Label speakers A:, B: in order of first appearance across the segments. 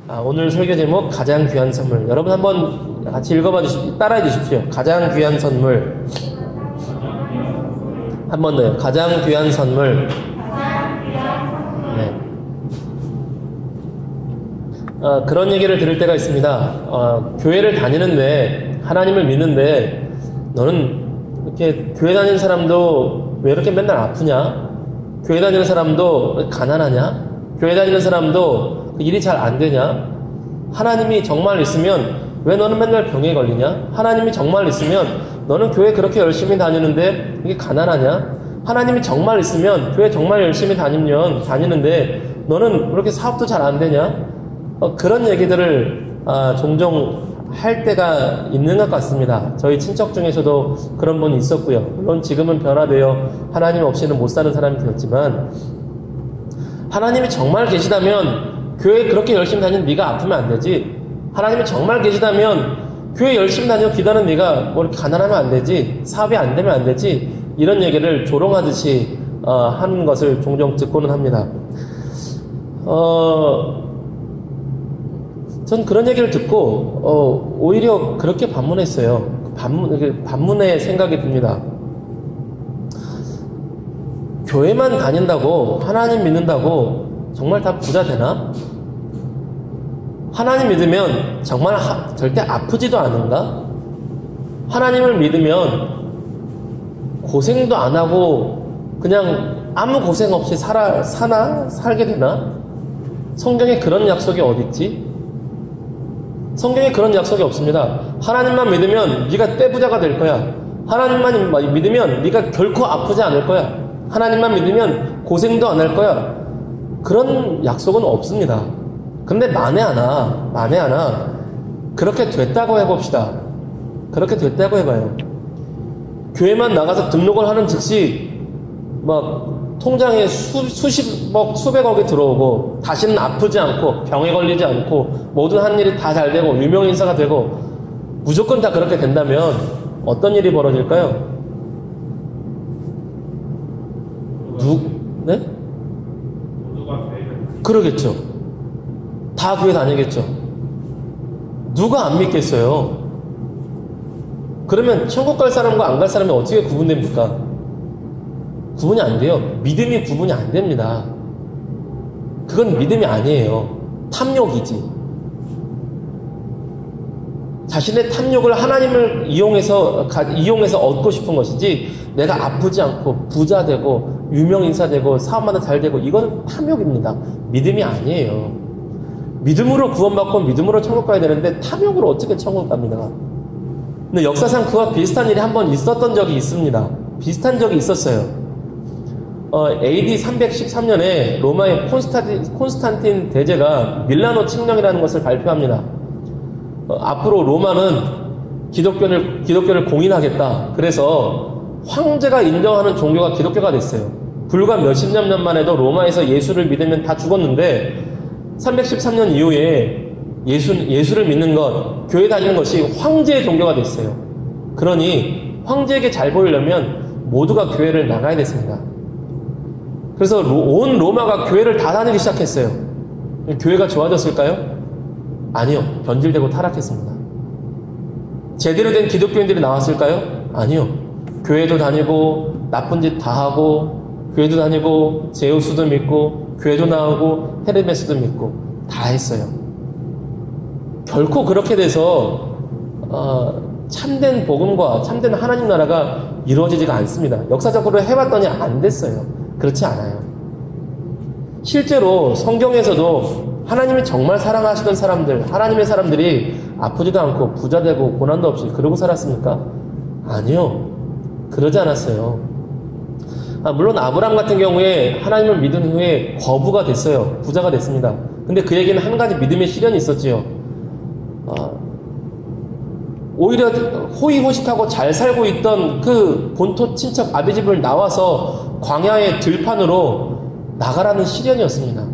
A: 오늘 설교 제목 가장 귀한 선물. 여러분 한번 같이 읽어봐 주십시오. 따라해 주십시오. 가장 귀한 선물. 한 번 더요. 가장 귀한 선물. 네. 그런 얘기를 들을 때가 있습니다. 교회를 다니는데, 하나님을 믿는데, 너는 이렇게 교회 다니는 사람도 왜 이렇게 맨날 아프냐? 교회 다니는 사람도 왜 가난하냐? 교회 다니는 사람도 일이 잘 안 되냐? 하나님이 정말 있으면 왜 너는 맨날 병에 걸리냐? 하나님이 정말 있으면 너는 교회 그렇게 열심히 다니는데 이게 가난하냐? 하나님이 정말 있으면 교회 정말 열심히 다니는데 너는 그렇게 사업도 잘 안 되냐? 그런 얘기들을 종종 할 때가 있는 것 같습니다. 저희 친척 중에서도 그런 분이 있었고요. 물론 지금은 변화되어 하나님 없이는 못 사는 사람이 되었지만, 하나님이 정말 계시다면 교회 그렇게 열심히 다니는 네가 아프면 안 되지. 하나님이 정말 계시다면 교회 열심히 다니고 기도하는 네가 뭐 이렇게 가난하면 안 되지. 사업이 안 되면 안 되지. 이런 얘기를 조롱하듯이 하는 것을 종종 듣고는 합니다. 전 그런 얘기를 듣고 오히려 그렇게 반문했어요. 반문의 생각이 듭니다. 교회만 다닌다고, 하나님 믿는다고 정말 다 부자 되나? 하나님 믿으면 정말 절대 아프지도 않은가? 하나님을 믿으면 고생도 안 하고 그냥 아무 고생 없이 살게 되나? 성경에 그런 약속이 어딨지? 성경에 그런 약속이 없습니다. 하나님만 믿으면 네가 떼부자가 될 거야. 하나님만 믿으면 네가 결코 아프지 않을 거야. 하나님만 믿으면 고생도 안 할 거야. 그런 약속은 없습니다. 근데 만에 하나 그렇게 됐다고 해봅시다. 그렇게 됐다고 해봐요. 교회만 나가서 등록을 하는 즉시 막 통장에 수백억이 들어오고 다시는 아프지 않고 병에 걸리지 않고 모든 한 일이 다 잘 되고 유명 인사가 되고 무조건 다 그렇게 된다면 어떤 일이 벌어질까요? 네? 그러겠죠. 다 교회 다니겠죠. 누가 안 믿겠어요? 그러면 천국 갈 사람과 안 갈 사람이 어떻게 구분됩니까? 구분이 안 돼요. 믿음이 구분이 안 됩니다. 그건 믿음이 아니에요. 탐욕이지. 자신의 탐욕을 하나님을 이용해서 얻고 싶은 것이지, 내가 아프지 않고 부자 되고 유명 인사 되고 사업마다 잘 되고, 이건 탐욕입니다. 믿음이 아니에요. 믿음으로 구원받고 믿음으로 천국 가야 되는데 탐욕으로 어떻게 천국 갑니까? 근데 역사상 그와 비슷한 일이 한번 있었던 적이 있습니다. 비슷한 적이 있었어요. AD 313년에 로마의 콘스탄틴 대제가 밀라노 칙령이라는 것을 발표합니다. 앞으로 로마는 기독교를 공인하겠다. 그래서 황제가 인정하는 종교가 기독교가 됐어요. 불과 몇십 년만 해도 로마에서 예수를 믿으면 다 죽었는데 313년 이후에 예수를 믿는 것, 교회 다니는 것이 황제의 종교가 됐어요. 그러니 황제에게 잘 보이려면 모두가 교회를 나가야 됐습니다. 그래서 온 로마가 교회를 다 다니기 시작했어요. 교회가 좋아졌을까요? 아니요. 변질되고 타락했습니다. 제대로 된 기독교인들이 나왔을까요? 아니요. 교회도 다니고 나쁜 짓 다 하고, 교회도 다니고 제우스도 믿고 교회도 나오고 헤르메스도 믿고 다 했어요. 결코 그렇게 돼서 참된 복음과 참된 하나님 나라가 이루어지지가 않습니다. 역사적으로 해봤더니 안 됐어요. 그렇지 않아요. 실제로 성경에서도 하나님이 정말 사랑하시던 사람들, 하나님의 사람들이 아프지도 않고 부자되고 고난도 없이 그러고 살았습니까? 아니요. 그러지 않았어요. 물론 아브라함 같은 경우에 하나님을 믿은 후에 거부가 됐어요. 부자가 됐습니다. 근데 그에게는 한 가지 믿음의 시련이 있었지요. 오히려 호의호식하고 잘 살고 있던 그 본토 친척 아비집을 나와서 광야의 들판으로 나가라는 시련이었습니다.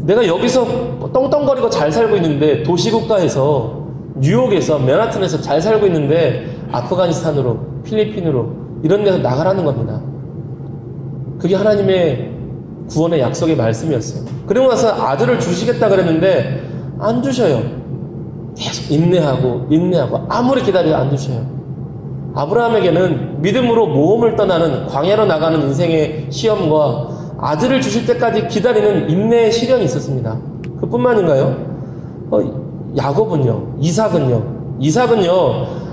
A: 내가 여기서 떵떵거리고 잘 살고 있는데, 도시국가에서 뉴욕에서 맨하튼에서 잘 살고 있는데 아프가니스탄으로, 필리핀으로 이런 데서 나가라는 겁니다. 그게 하나님의 구원의 약속의 말씀이었어요. 그리고 나서 아들을 주시겠다 그랬는데 안 주셔요. 계속 인내하고 아무리 기다려도 안 주셔요. 아브라함에게는 믿음으로 모험을 떠나는 광야로 나가는 인생의 시험과 아들을 주실 때까지 기다리는 인내의 시련이 있었습니다. 그뿐만인가요? 야곱은요, 이삭은요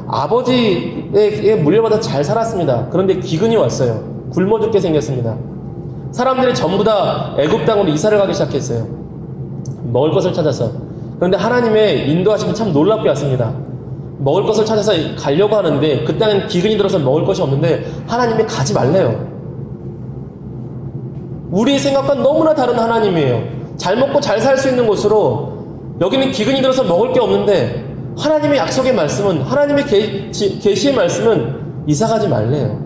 A: 아버지에게 물려받아 잘 살았습니다. 그런데 기근이 왔어요. 굶어 죽게 생겼습니다. 사람들이 전부 다 애굽 땅으로 이사를 가기 시작했어요. 먹을 것을 찾아서. 그런데 하나님의 인도하심이 참 놀랍게 왔습니다. 먹을 것을 찾아서 가려고 하는데 그 땅엔 기근이 들어서 먹을 것이 없는데 하나님이 가지 말래요. 우리의 생각과는 너무나 다른 하나님이에요. 잘 먹고 잘 살 수 있는 곳으로, 여기는 기근이 들어서 먹을 게 없는데 하나님의 약속의 말씀은, 하나님의 계시의 말씀은 이사 가지 말래요.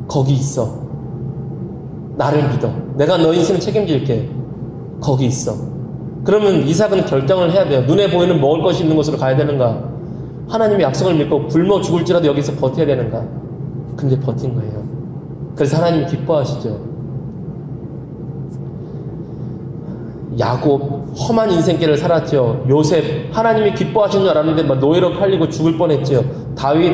A: 거기 있어. 나를 믿어. 내가 너 인생을 책임질게. 거기 있어. 그러면 이삭은 결정을 해야 돼요. 눈에 보이는 먹을 것이 있는 곳으로 가야 되는가? 하나님의 약속을 믿고 굶어 죽을지라도 여기서 버텨야 되는가? 근데 버틴 거예요. 그래서 하나님이 기뻐하시죠. 야곱 험한 인생길을 살았죠. 요셉 하나님이 기뻐하신 줄 알았는데 막 노예로 팔리고 죽을 뻔했죠. 다윗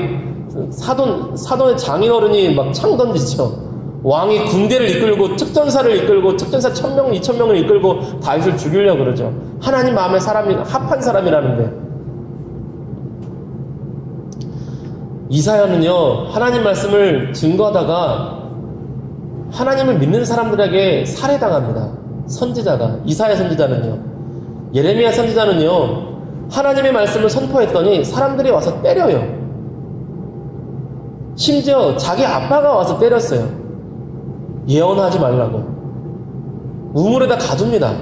A: 사돈의 장인어른이 막 창 던지죠. 왕이 군대를 이끌고 특전사를 이끌고 특전사 1000명 2000명을 이끌고 다윗을 죽이려고 그러죠. 하나님 마음에 합한 사람이라는데. 이사야는요, 하나님 말씀을 증거하다가 하나님을 믿는 사람들에게 살해당합니다. 선지자가, 이사야 선지자는요. 예레미야 선지자는요, 하나님의 말씀을 선포했더니 사람들이 와서 때려요. 심지어 자기 아빠가 와서 때렸어요. 예언하지 말라고. 우물에다 가둡니다.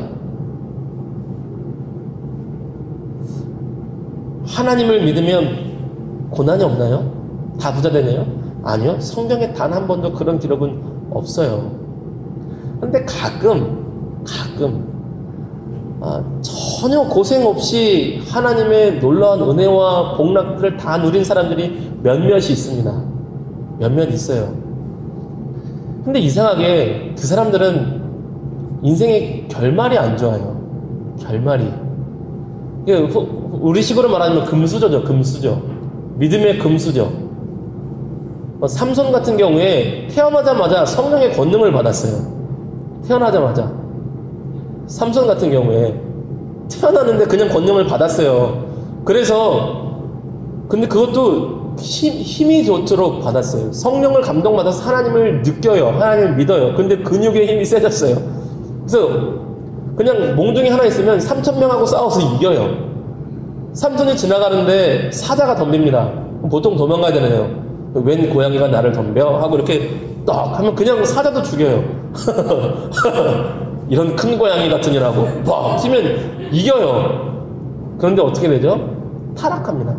A: 하나님을 믿으면 고난이 없나요? 다 부자 되나요? 아니요. 성경에 단 한 번도 그런 기록은 없어요. 근데 가끔 전혀 고생 없이 하나님의 놀라운 은혜와 복락들을 다 누린 사람들이 몇몇이 있습니다. 몇몇 있어요. 근데 이상하게 그 사람들은 인생의 결말이 안 좋아요. 결말이. 우리식으로 말하면 금수저죠. 금수저. 믿음의 금수저. 삼손 같은 경우에 태어나자마자 성령의 권능을 받았어요. 태어나자마자. 삼손 같은 경우에 태어났는데 그냥 권능을 받았어요. 그래서 근데 그것도 힘이 좋도록 받았어요. 성령을 감동받아서 하나님을 느껴요. 하나님을 믿어요. 근데 근육의 힘이 세졌어요. 그래서 그냥 몽둥이 하나 있으면 3000명하고 싸워서 이겨요. 삼손이 지나가는데 사자가 덤빕니다. 보통 도망가야 되나요? 웬 고양이가 나를 덤벼? 하고 이렇게 딱 하면 그냥 사자도 죽여요. 이런 큰 고양이 같은 이라고 막 치면 이겨요. 그런데 어떻게 되죠? 타락합니다.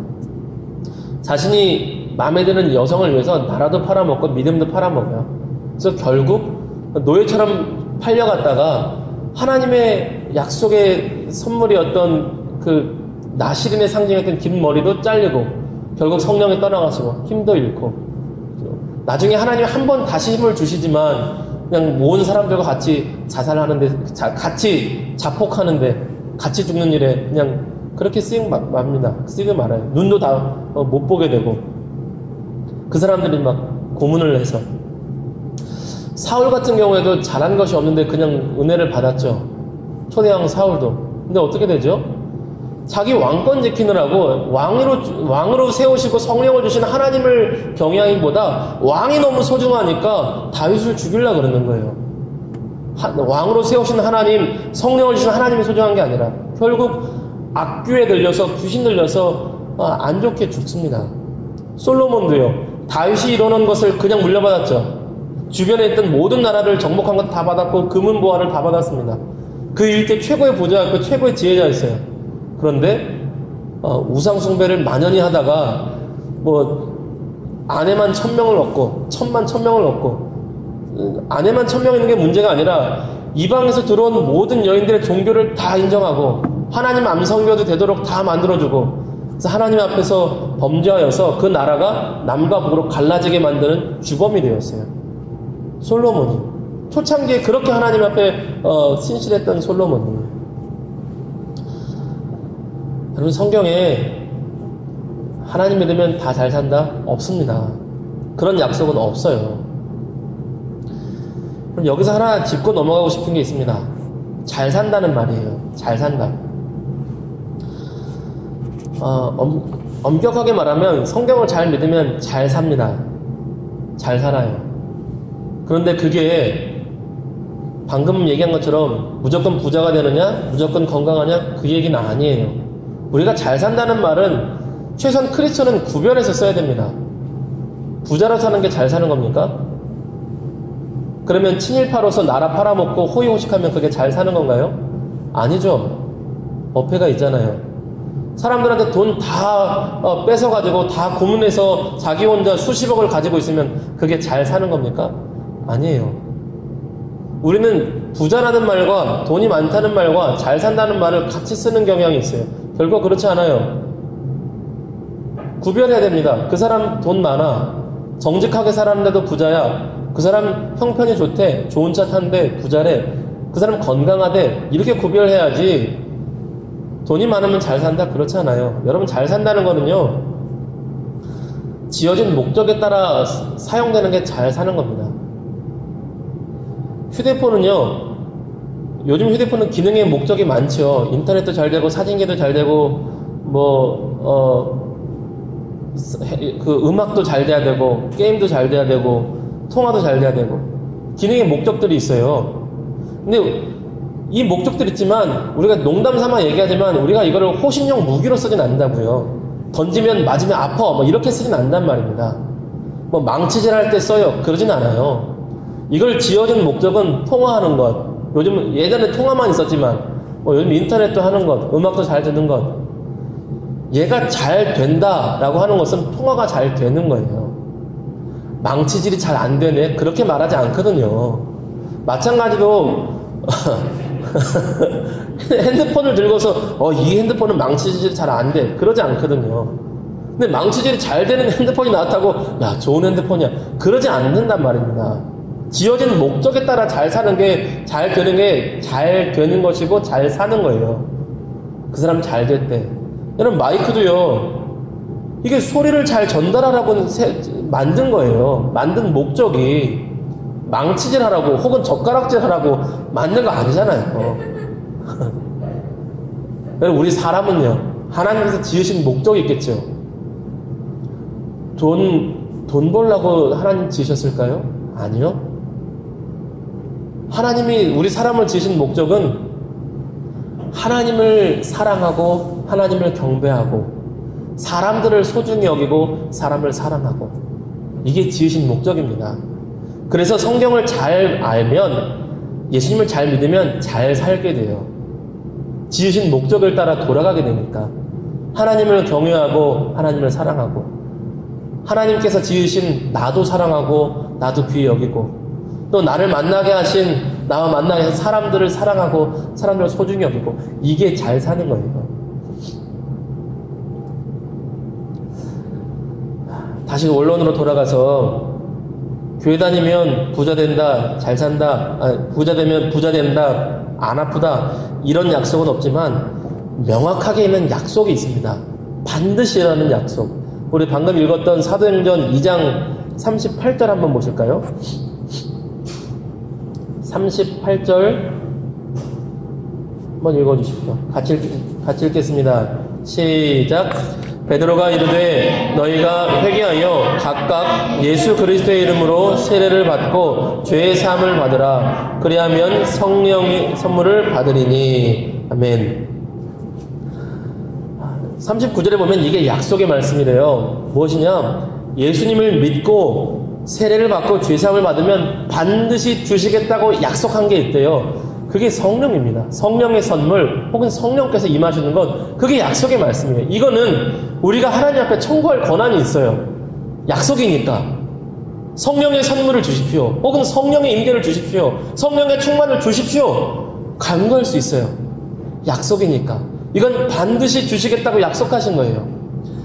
A: 자신이 마음에 드는 여성을 위해서 나라도 팔아먹고 믿음도 팔아먹어요. 그래서 결국 노예처럼 팔려갔다가 하나님의 약속의 선물이었던 그 나시린의 상징했던 긴 머리도 잘리고 결국 성령이 떠나가시고 힘도 잃고 나중에 하나님 한 번 다시 힘을 주시지만 그냥 모든 사람들과 같이 자살하는데 같이 자폭하는데 같이 죽는 일에 그냥 그렇게 쓰이고 말아요. 눈도 다 못 보게 되고 그 사람들이 막 고문을 해서 사울 같은 경우에도 잘한 것이 없는데 그냥 은혜를 받았죠. 초대왕 사울도. 근데 어떻게 되죠? 자기 왕권 지키느라고 왕으로 세우시고 성령을 주신 하나님을 경외하기보다 왕이 너무 소중하니까 다윗을 죽이려고 그러는 거예요. 왕으로 세우신 하나님, 성령을 주신 하나님이 소중한 게 아니라 결국 악귀에 들려서 귀신 들려서 안 좋게 죽습니다. 솔로몬도요. 다윗이 이루는 것을 그냥 물려받았죠. 주변에 있던 모든 나라를 정복한 것 다 받았고 금은보화를 다 받았습니다. 그 일대 최고의 부자였고 최고의 지혜자였어요. 그런데 우상 숭배를 만연히 하다가 아내만 1000명을 얻고 1000명을 얻고 아내만 1000명 있는 게 문제가 아니라 이방에서 들어온 모든 여인들의 종교를 다 인정하고 하나님 암성교도 되도록 다 만들어주고 그래서 하나님 앞에서 범죄하여서 그 나라가 남과 북으로 갈라지게 만드는 주범이 되었어요. 솔로몬이 초창기에 그렇게 하나님 앞에 신실했던 솔로몬이. 여러분, 성경에 하나님 믿으면 다 잘 산다? 없습니다. 그런 약속은 없어요. 그럼 여기서 하나 짚고 넘어가고 싶은 게 있습니다. 잘 산다는 말이에요. 잘 산다. 엄격하게 말하면 성경을 잘 믿으면 잘 삽니다. 잘 살아요. 그런데 그게 방금 얘기한 것처럼 무조건 부자가 되느냐, 무조건 건강하냐, 그 얘기는 아니에요. 우리가 잘 산다는 말은 최소한 크리스천은 구별해서 써야 됩니다. 부자로 사는 게 잘 사는 겁니까? 그러면 친일파로서 나라 팔아먹고 호의호식하면 그게 잘 사는 건가요? 아니죠. 어폐가 있잖아요. 사람들한테 돈 다 뺏어가지고 다 고문해서 자기 혼자 수십억을 가지고 있으면 그게 잘 사는 겁니까? 아니에요. 우리는 부자라는 말과 돈이 많다는 말과 잘 산다는 말을 같이 쓰는 경향이 있어요. 결국 그렇지 않아요. 구별해야 됩니다. 그 사람 돈 많아. 정직하게 살았는데도 부자야. 그 사람 형편이 좋대. 좋은 차 탄대. 부자래. 그 사람 건강하대. 이렇게 구별해야지. 돈이 많으면 잘 산다? 그렇지 않아요. 여러분, 잘 산다는 거는요, 지어진 목적에 따라 사용되는 게 잘 사는 겁니다. 휴대폰은요, 요즘 휴대폰은 기능의 목적이 많죠. 인터넷도 잘 되고, 사진기도 잘 되고, 그 음악도 잘 돼야 되고, 게임도 잘 돼야 되고, 통화도 잘 돼야 되고, 기능의 목적들이 있어요. 근데 이 목적들이 있지만 우리가 농담 삼아 얘기하지만 우리가 이거를 호신용 무기로 쓰진 않는다고요. 던지면 맞으면 아파 뭐 이렇게 쓰진 않는단 말입니다. 뭐 망치질 할 때 써요. 그러진 않아요. 이걸 지어준 목적은 통화하는 것. 요즘 예전에 통화만 있었지만 요즘 인터넷도 하는 것, 음악도 잘 듣는 것. 얘가 잘 된다라고 하는 것은 통화가 잘 되는 거예요. 망치질이 잘 안 되네? 그렇게 말하지 않거든요. 마찬가지로 핸드폰을 들고서 이 핸드폰은 망치질이 잘 안 돼. 그러지 않거든요. 근데 망치질이 잘 되는 핸드폰이 나왔다고 야, 좋은 핸드폰이야. 그러지 않는단 말입니다. 지어진 목적에 따라 잘 사는 게, 잘 되는 게 잘 되는 것이고 잘 사는 거예요. 그 사람 잘 됐대. 여러분, 마이크도요, 이게 소리를 잘 전달하라고 만든 거예요. 만든 목적이 망치질 하라고 혹은 젓가락질 하라고 만든 거 아니잖아요. 우리 사람은요, 하나님께서 지으신 목적이 있겠죠. 돈 벌라고 하나님 지으셨을까요? 아니요. 하나님이 우리 사람을 지으신 목적은 하나님을 사랑하고 하나님을 경배하고 사람들을 소중히 여기고 사람을 사랑하고, 이게 지으신 목적입니다. 그래서 성경을 잘 알면, 예수님을 잘 믿으면 잘 살게 돼요. 지으신 목적을 따라 돌아가게 되니까. 하나님을 경외하고 하나님을 사랑하고, 하나님께서 지으신 나도 사랑하고 나도 귀히 여기고, 또 나를 만나게 하신, 나와 만나게 하신 사람들을 사랑하고 사람들을 소중히 여기고, 이게 잘 사는 거예요. 다시 원론으로 돌아가서, 교회 다니면 부자 된다, 잘 산다, 부자 되면 부자 된다, 안 아프다, 이런 약속은 없지만 명확하게 있는 약속이 있습니다. 반드시라는 약속. 우리 방금 읽었던 사도행전 2장 38절 한번 보실까요? 38절 한번 읽어주십시오. 같이 읽겠습니다. 시작. 베드로가 이르되 너희가 회개하여 각각 예수 그리스도의 이름으로 세례를 받고 죄의 사함을 받으라. 그리하면 성령의 선물을 받으리니. 아멘. 39절에 보면 이게 약속의 말씀이래요. 무엇이냐? 예수님을 믿고 세례를 받고 죄 사함을 받으면 반드시 주시겠다고 약속한 게 있대요. 그게 성령입니다. 성령의 선물 혹은 성령께서 임하시는 것, 그게 약속의 말씀이에요. 이거는 우리가 하나님 앞에 청구할 권한이 있어요. 약속이니까. 성령의 선물을 주십시오. 혹은 성령의 임재를 주십시오. 성령의 충만을 주십시오. 간구할 수 있어요. 약속이니까. 이건 반드시 주시겠다고 약속하신 거예요.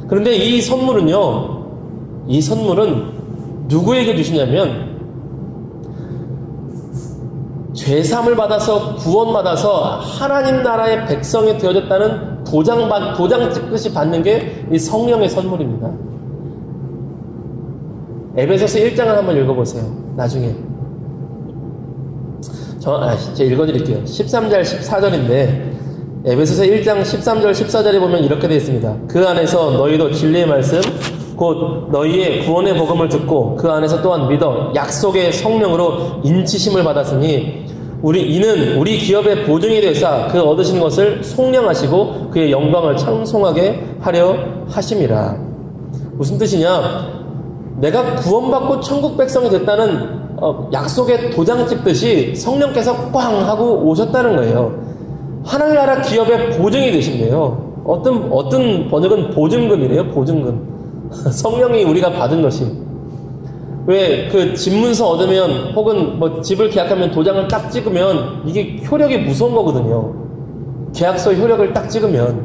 A: 그런데 이 선물은 누구에게 주시냐면 죄사함을 받아서 구원받아서 하나님 나라의 백성이 되어졌다는 도장 찍듯이 받는 게 이 성령의 선물입니다. 에베소서 1장을 한번 읽어보세요. 나중에. 제가 읽어드릴게요. 13절, 14절인데 에베소서 1장 13절, 14절에 보면 이렇게 되어 있습니다. 그 안에서 너희도 진리의 말씀 곧 너희의 구원의 복음을 듣고 그 안에서 또한 믿어 약속의 성령으로 인치심을 받았으니 이는 우리 기업의 보증이 되사 그 얻으신 것을 속량하시고 그의 영광을 찬송하게 하려 하심이라. 무슨 뜻이냐? 내가 구원받고 천국 백성이 됐다는 약속의 도장 찍듯이 성령께서 꽝 하고 오셨다는 거예요. 하나님 나라 기업의 보증이 되신대요. 어떤 번역은 보증금이래요. 보증금. 성령이 우리가 받은 것이. 왜 그 집문서 얻으면 혹은 뭐 집을 계약하면 도장을 딱 찍으면 이게 효력이 무서운 거거든요. 계약서 효력을 딱 찍으면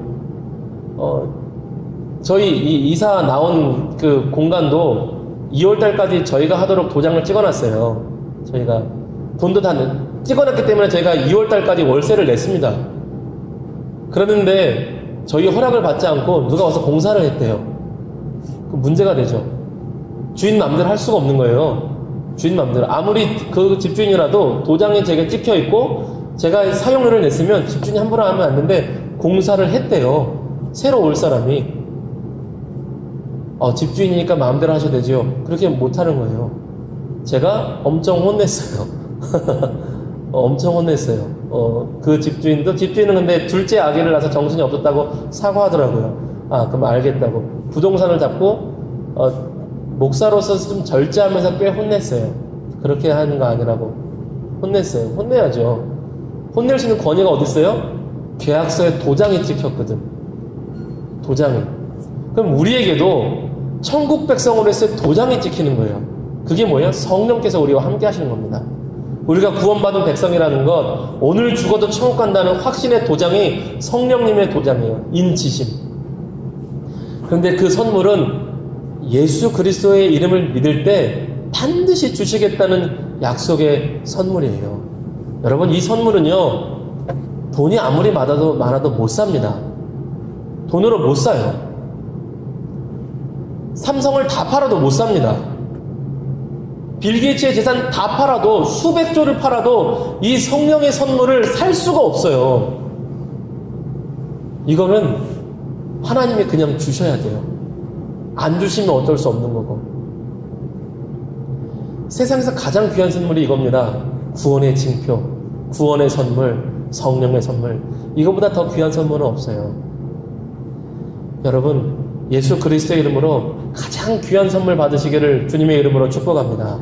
A: 저희 이 이사 나온 그 공간도 2월달까지 저희가 하도록 도장을 찍어놨어요. 저희가 돈도 다 찍어놨기 때문에 저희가 2월달까지 월세를 냈습니다. 그러는데 저희 허락을 받지 않고 누가 와서 공사를 했대요. 그 문제가 되죠. 주인 마음대로 할 수가 없는 거예요. 주인 마음대로. 아무리 그 집주인이라도 도장에 제가 찍혀 있고 제가 사용료를 냈으면 집주인이 함부로 하면 안 되는데 공사를 했대요. 새로 올 사람이. 집주인이니까 마음대로 하셔도 되죠. 그렇게 못하는 거예요. 제가 엄청 혼냈어요. 엄청 혼냈어요. 그 집주인은 근데 둘째 아기를 낳아서 정신이 없었다고 사과하더라고요. 그럼 알겠다고. 부동산을 잡고, 목사로서 좀 절제하면서 꽤 혼냈어요. 그렇게 하는 거 아니라고. 혼냈어요. 혼내야죠. 혼낼 수 있는 권위가 어디 있어요? 계약서에 도장이 찍혔거든. 도장이. 그럼 우리에게도 천국 백성으로 했을 때 도장이 찍히는 거예요. 그게 뭐예요? 성령께서 우리와 함께 하시는 겁니다. 우리가 구원받은 백성이라는 것, 오늘 죽어도 천국 간다는 확신의 도장이 성령님의 도장이에요. 인치심. 그런데 그 선물은 예수 그리스도의 이름을 믿을 때 반드시 주시겠다는 약속의 선물이에요. 여러분, 이 선물은요, 돈이 아무리 많아도 못 삽니다. 돈으로 못 사요. 삼성을 다 팔아도 못 삽니다. 빌 게이츠의 재산 다 팔아도, 수백 조를 팔아도 이 성령의 선물을 살 수가 없어요. 이거는 하나님이 그냥 주셔야 돼요. 안 주시면 어쩔 수 없는 거고. 세상에서 가장 귀한 선물이 이겁니다. 구원의 징표, 구원의 선물, 성령의 선물. 이거보다 더 귀한 선물은 없어요. 여러분, 예수 그리스도의 이름으로 가장 귀한 선물 받으시기를 주님의 이름으로 축복합니다.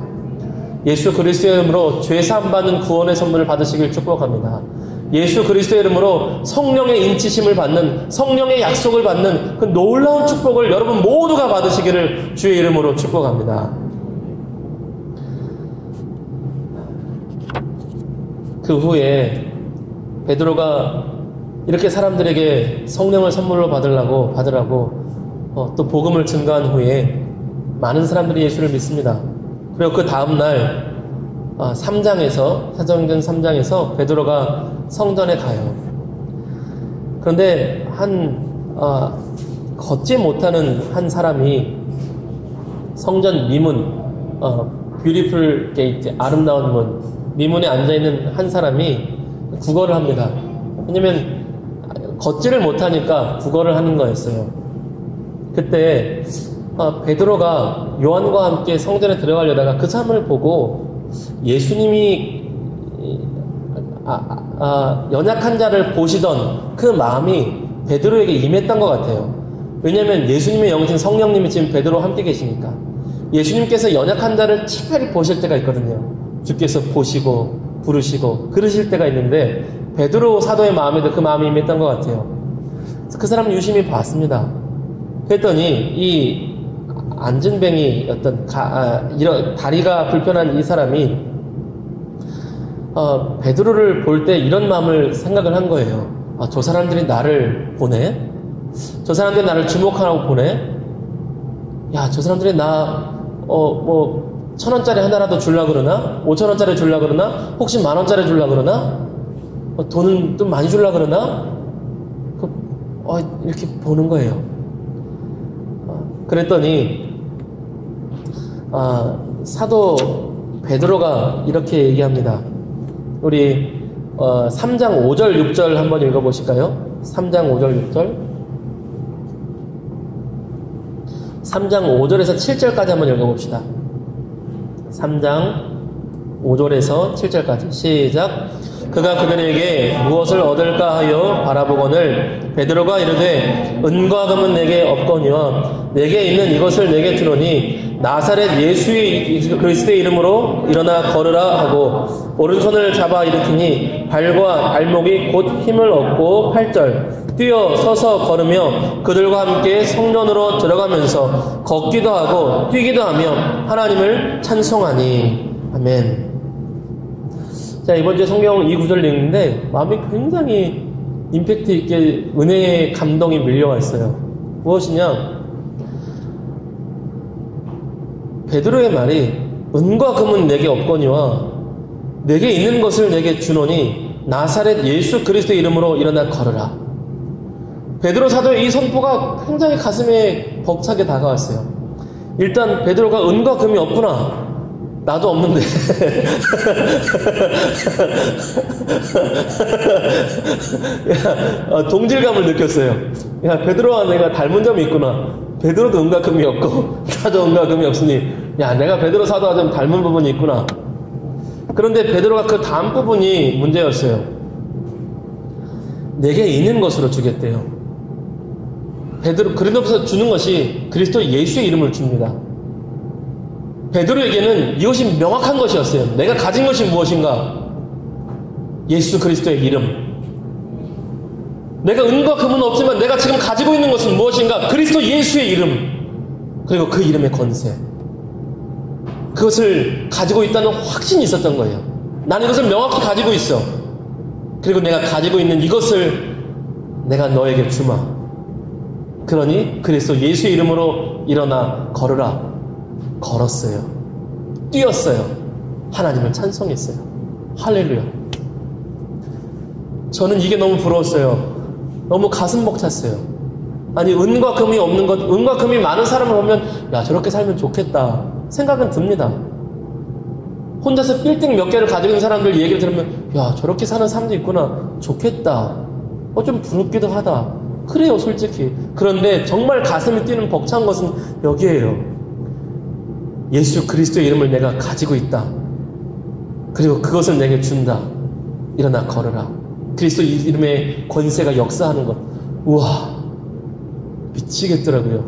A: 예수 그리스도의 이름으로 죄사함 받는 구원의 선물을 받으시길 축복합니다. 예수 그리스도의 이름으로 성령의 인치심을 받는, 성령의 약속을 받는 그 놀라운 축복을 여러분 모두가 받으시기를 주의 이름으로 축복합니다. 그 후에 베드로가 이렇게 사람들에게 성령을 선물로 받으라고 또 복음을 증거한 후에 많은 사람들이 예수를 믿습니다. 그리고 그 다음날 3장에서, 사도행전 3장에서 베드로가 성전에 가요. 그런데 걷지 못하는 한 사람이 성전 미문, 뷰티풀 게이트, 아름다운 문, 미문에 앉아있는 한 사람이 구걸을 합니다. 왜냐면 걷지를 못하니까 구걸을 하는 거였어요. 그때 베드로가 요한과 함께 성전에 들어가려다가 그 사람을 보고 예수님이 연약한 자를 보시던 그 마음이 베드로에게 임했던 것 같아요. 왜냐하면 예수님의 영이신 성령님이 지금 베드로와 함께 계시니까. 예수님께서 연약한 자를 특별히 보실 때가 있거든요. 주께서 보시고 부르시고 그러실 때가 있는데 베드로 사도의 마음에도 그 마음이 임했던 것 같아요. 그 사람을 유심히 봤습니다. 그랬더니 이 안진뱅이 이런 다리가 불편한 이 사람이 베드로를 볼 때 이런 마음을 생각을 한 거예요. 저 사람들이 나를 보네? 저 사람들이 나를 주목하라고 보네? 야, 저 사람들이 1,000원짜리 하나라도 줄라 그러나? 5,000원짜리 줄라 그러나? 혹시 10,000원짜리 줄라 그러나? 돈은 좀 많이 줄라 그러나? 이렇게 보는 거예요. 그랬더니 사도 베드로가 이렇게 얘기합니다. 우리 3장 5절 6절 한번 읽어보실까요? 3장 5절 6절 3장 5절에서 7절까지 한번 읽어봅시다. 3장 5절에서 7절까지 시작. 그가 그들에게 무엇을 얻을까 하여 바라보거늘 베드로가 이르되 은과 금은 내게 없거니와 내게 있는 이것을 내게 주노니 나사렛 예수의 그리스도의 이름으로 일어나 걸으라 하고 오른손을 잡아 일으키니 발과 발목이 곧 힘을 얻고 8절 뛰어 서서 걸으며 그들과 함께 성전으로 들어가면서 걷기도 하고 뛰기도 하며 하나님을 찬송하니. 아멘. 자, 이번 주에 성경 이 구절을 읽는데 마음이 굉장히 임팩트 있게 은혜의 감동이 밀려왔어요. 무엇이냐? 베드로의 말이 은과 금은 내게 없거니와 내게 있는 것을 내게 주노니 나사렛 예수 그리스도의 이름으로 일어나 걸으라. 베드로 사도의 이 선포가 굉장히 가슴에 벅차게 다가왔어요. 일단 베드로가 은과 금이 없구나. 나도 없는데. 동질감을 느꼈어요. 야, 베드로와 내가 닮은 점이 있구나. 베드로도 은과 금이 없고 나도 은과 금이 없으니 야, 내가 베드로 사도와 좀 닮은 부분이 있구나. 그런데 베드로가 그 다음 부분이 문제였어요. 내게 있는 것으로 주겠대요. 베드로 그리스도에서 주는 것이 그리스도 예수의 이름을 줍니다. 베드로에게는 이것이 명확한 것이었어요. 내가 가진 것이 무엇인가? 예수 그리스도의 이름. 내가 은과 금은 없지만 내가 지금 가지고 있는 것은 무엇인가? 그리스도 예수의 이름. 그리고 그 이름의 권세. 그것을 가지고 있다는 확신이 있었던 거예요. 나는 이것을 명확히 가지고 있어. 그리고 내가 가지고 있는 이것을 내가 너에게 주마. 그러니 그리스도 예수의 이름으로 일어나 걸으라. 걸었어요. 뛰었어요. 하나님을 찬송했어요. 할렐루야. 저는 이게 너무 부러웠어요. 너무 가슴 벅찼어요. 아니, 은과 금이 없는 것, 은과 금이 많은 사람을 보면 야, 저렇게 살면 좋겠다 생각은 듭니다. 혼자서 빌딩 몇 개를 가지고 있는 사람들 얘기를 들으면 야, 저렇게 사는 사람도 있구나. 좋겠다. 좀 부럽기도 하다. 그래요, 솔직히. 그런데 정말 가슴이 뛰는 벅찬 것은 여기에요. 예수 그리스도의 이름을 내가 가지고 있다. 그리고 그것을 내게 준다. 일어나 걸으라. 그리스도 이름의 권세가 역사하는 것. 우와, 미치겠더라고요.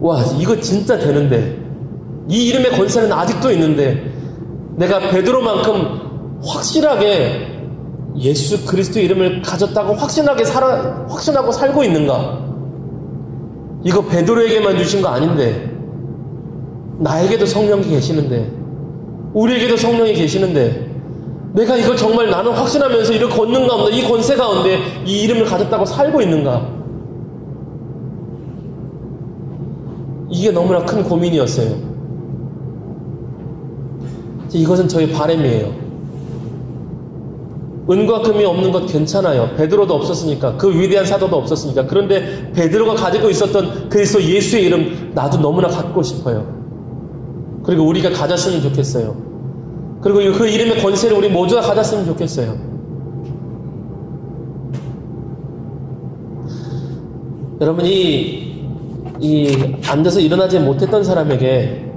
A: 와, 이거 진짜 되는데, 이 이름의 권세는 아직도 있는데 내가 베드로만큼 확실하게 예수 그리스도의 이름을 가졌다고 확신하고 살고 있는가? 이거 베드로에게만 주신 거 아닌데, 나에게도 성령이 계시는데, 우리에게도 성령이 계시는데, 내가 이걸 정말 나는 확신하면서 이렇게 걷는 가운데, 이 권세 가운데 이 이름을 가졌다고 살고 있는가? 이게 너무나 큰 고민이었어요. 이것은 저의 바람이에요. 은과 금이 없는 것 괜찮아요. 베드로도 없었으니까, 그 위대한 사도도 없었으니까. 그런데 베드로가 가지고 있었던 그리스도 예수의 이름, 나도 너무나 갖고 싶어요. 그리고 우리가 가졌으면 좋겠어요. 그리고 그 이름의 권세를 우리 모두가 가졌으면 좋겠어요. 여러분, 이 앉아서 일어나지 못했던 사람에게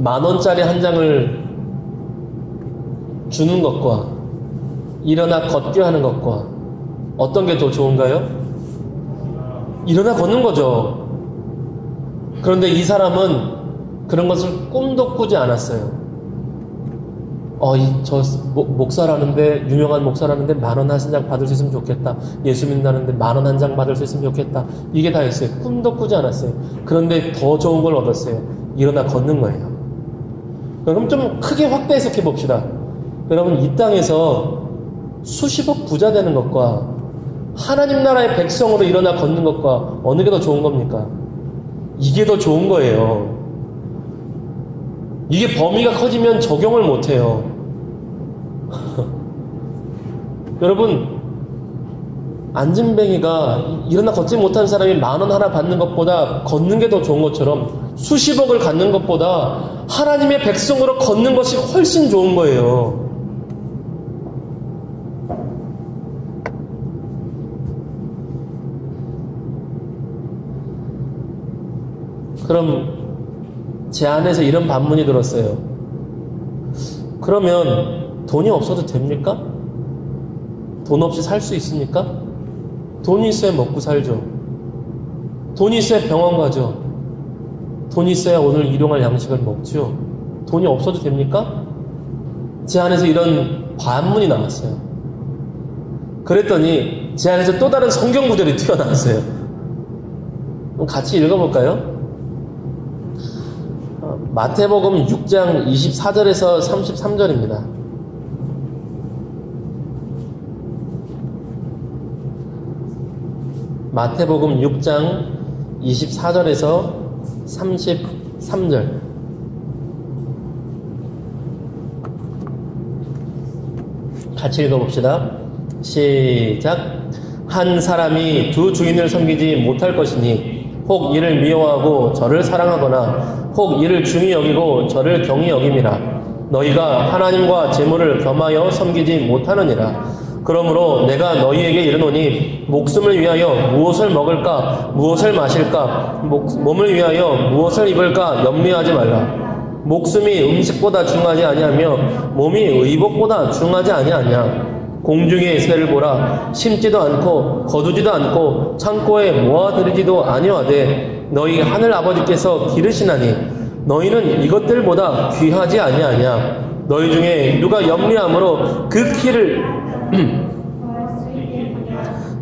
A: 10,000원짜리 한 장을 주는 것과 일어나 걷게 하는 것과 어떤 게 더 좋은가요? 일어나 걷는 거죠. 그런데 이 사람은 그런 것을 꿈도 꾸지 않았어요. 저 목사라는데, 유명한 목사라는데 10,000원 한 장 받을 수 있으면 좋겠다. 예수 믿는다는데 10,000원 한 장 받을 수 있으면 좋겠다. 이게 다였어요. 꿈도 꾸지 않았어요. 그런데 더 좋은 걸 얻었어요. 일어나 걷는 거예요. 그럼 좀 크게 확대 해석해 봅시다. 여러분, 이 땅에서 수십억 부자 되는 것과 하나님 나라의 백성으로 일어나 걷는 것과 어느 게 더 좋은 겁니까? 이게 더 좋은 거예요. 이게 범위가 커지면 적용을 못해요. 여러분, 안진뱅이가 일어나 걷지 못한 사람이 10,000원 하나 받는 것보다 걷는 게 더 좋은 것처럼 수십억을 갖는 것보다 하나님의 백성으로 걷는 것이 훨씬 좋은 거예요. 그럼 제 안에서 이런 반문이 들었어요. 그러면 돈이 없어도 됩니까? 돈 없이 살 수 있습니까? 돈이 있어야 먹고 살죠. 돈이 있어야 병원 가죠. 돈이 있어야 오늘 일용할 양식을 먹죠. 돈이 없어도 됩니까? 제 안에서 이런 반문이 나왔어요. 그랬더니 제 안에서 또 다른 성경 구절이 튀어나왔어요. 그럼 같이 읽어볼까요? 마태복음 6장 24절에서 33절입니다. 마태복음 6장 24절에서 33절. 같이 읽어봅시다. 시작. 한 사람이 두 주인을 섬기지 못할 것이니 혹 이를 미워하고 저를 사랑하거나 혹 이를 중히 여기고 저를 경히 여김이라. 너희가 하나님과 재물을 겸하여 섬기지 못하느니라. 그러므로 내가 너희에게 이르노니 목숨을 위하여 무엇을 먹을까 무엇을 마실까 몸을 위하여 무엇을 입을까 염려하지 말라. 목숨이 음식보다 중하지 아니하며 몸이 의복보다 중하지 아니하냐. 공중의 새를 보라. 심지도 않고 거두지도 않고 창고에 모아들이지도 아니하되 너희 하늘 아버지께서 기르시나니 너희는 이것들보다 귀하지 아니하냐. 너희 중에 누가 염려함으로 그 키를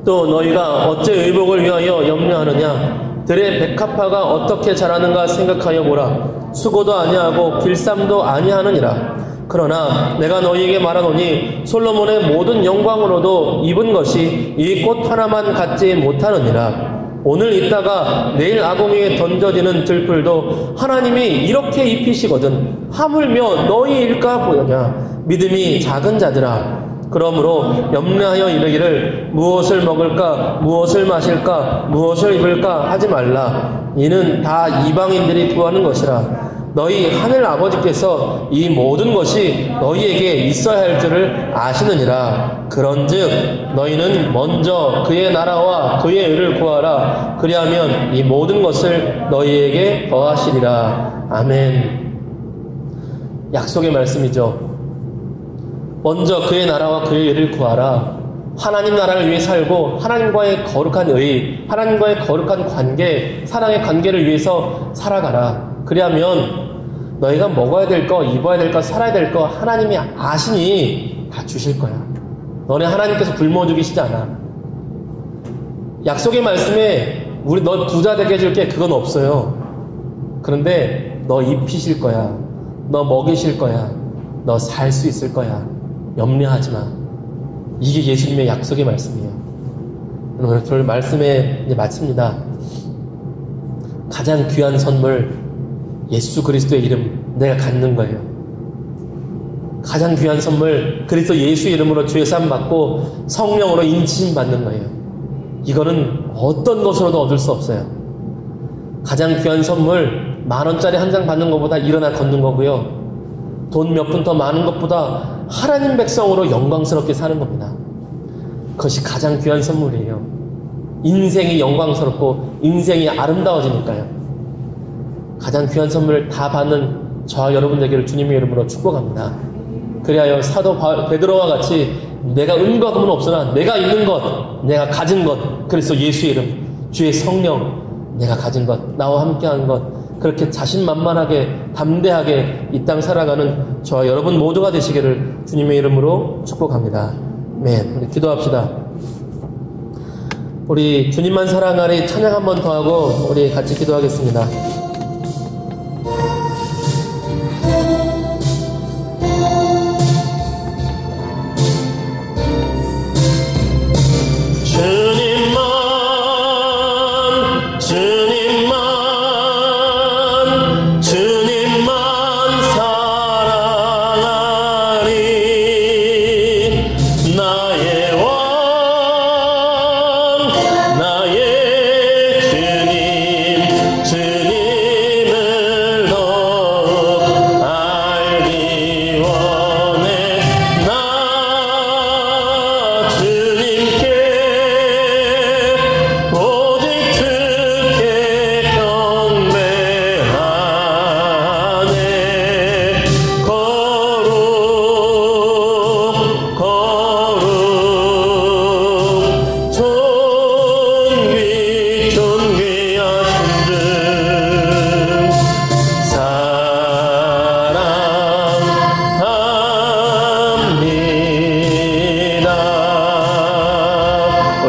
A: 또 너희가 어째 의복을 위하여 염려하느냐. 들의 백합화가 어떻게 자라는가 생각하여 보라. 수고도 아니하고 길쌈도 아니하느니라. 그러나 내가 너희에게 말하노니 솔로몬의 모든 영광으로도 입은 것이 이 꽃 하나만 갖지 못하느니라. 오늘 있다가 내일 아궁이에 던져지는 들풀도 하나님이 이렇게 입히시거든 하물며 너희일까 보느냐. 믿음이 작은 자들아. 그러므로 염려하여 이르기를 무엇을 먹을까 무엇을 마실까 무엇을 입을까 하지 말라. 이는 다 이방인들이 구하는 것이라. 너희 하늘 아버지께서 이 모든 것이 너희에게 있어야 할 줄을 아시느니라. 그런즉 너희는 먼저 그의 나라와 그의 의를 구하라. 그리하면 이 모든 것을 너희에게 더하시리라. 아멘. 약속의 말씀이죠. 먼저 그의 나라와 그의 의를 구하라. 하나님 나라를 위해 살고 하나님과의 거룩한 의, 하나님과의 거룩한 관계, 사랑의 관계를 위해서 살아가라. 그리하면 너희가 먹어야 될 거, 입어야 될 거, 살아야 될 거 하나님이 아시니 다 주실 거야. 너네 하나님께서 굶어 죽이시지 않아. 약속의 말씀에 우리 너 부자 되게 해줄게 그건 없어요. 그런데 너 입히실 거야. 너 먹이실 거야. 너 살 수 있을 거야. 염려하지 마. 이게 예수님의 약속의 말씀이에요. 오늘 별 말씀에 이제 마칩니다. 가장 귀한 선물 예수 그리스도의 이름 내가 갖는 거예요. 가장 귀한 선물 그리스도 예수 이름으로 주의 쌈 받고 성령으로 인치심 받는 거예요. 이거는 어떤 것으로도 얻을 수 없어요. 가장 귀한 선물 10,000원짜리 한 장 받는 것보다 일어나 걷는 거고요. 돈 몇 푼 더 많은 것보다 하나님 백성으로 영광스럽게 사는 겁니다. 그것이 가장 귀한 선물이에요. 인생이 영광스럽고 인생이 아름다워지니까요. 가장 귀한 선물을 다 받는 저와 여러분 되기를 주님의 이름으로 축복합니다. 그리하여 사도 베드로와 같이 내가 은과 금은 없으나 내가 있는 것, 내가 가진 것, 그래서 예수의 이름, 주의 성령, 내가 가진 것, 나와 함께한 것, 그렇게 자신만만하게 담대하게 이 땅 살아가는 저와 여러분 모두가 되시기를 주님의 이름으로 축복합니다. 아멘. 우리 기도합시다. 우리 주님만 사랑하리 찬양 한 번 더 하고 우리 같이 기도하겠습니다. 주님만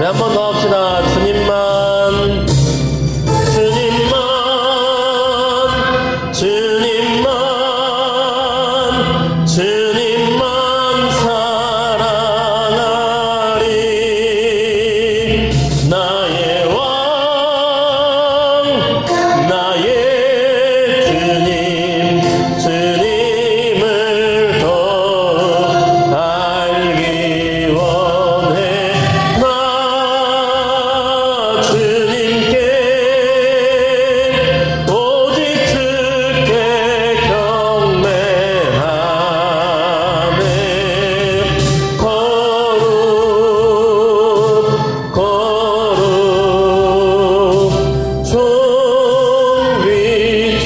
A: 우리 한 번 더 합시다. 주님만, 주님만, 주님만, 주님만 사랑하리. 나의 왕, 나의 주님, 주님을 더욱 알기 원해. 나 주님께 오직 주께 경배하네. 거룩 거룩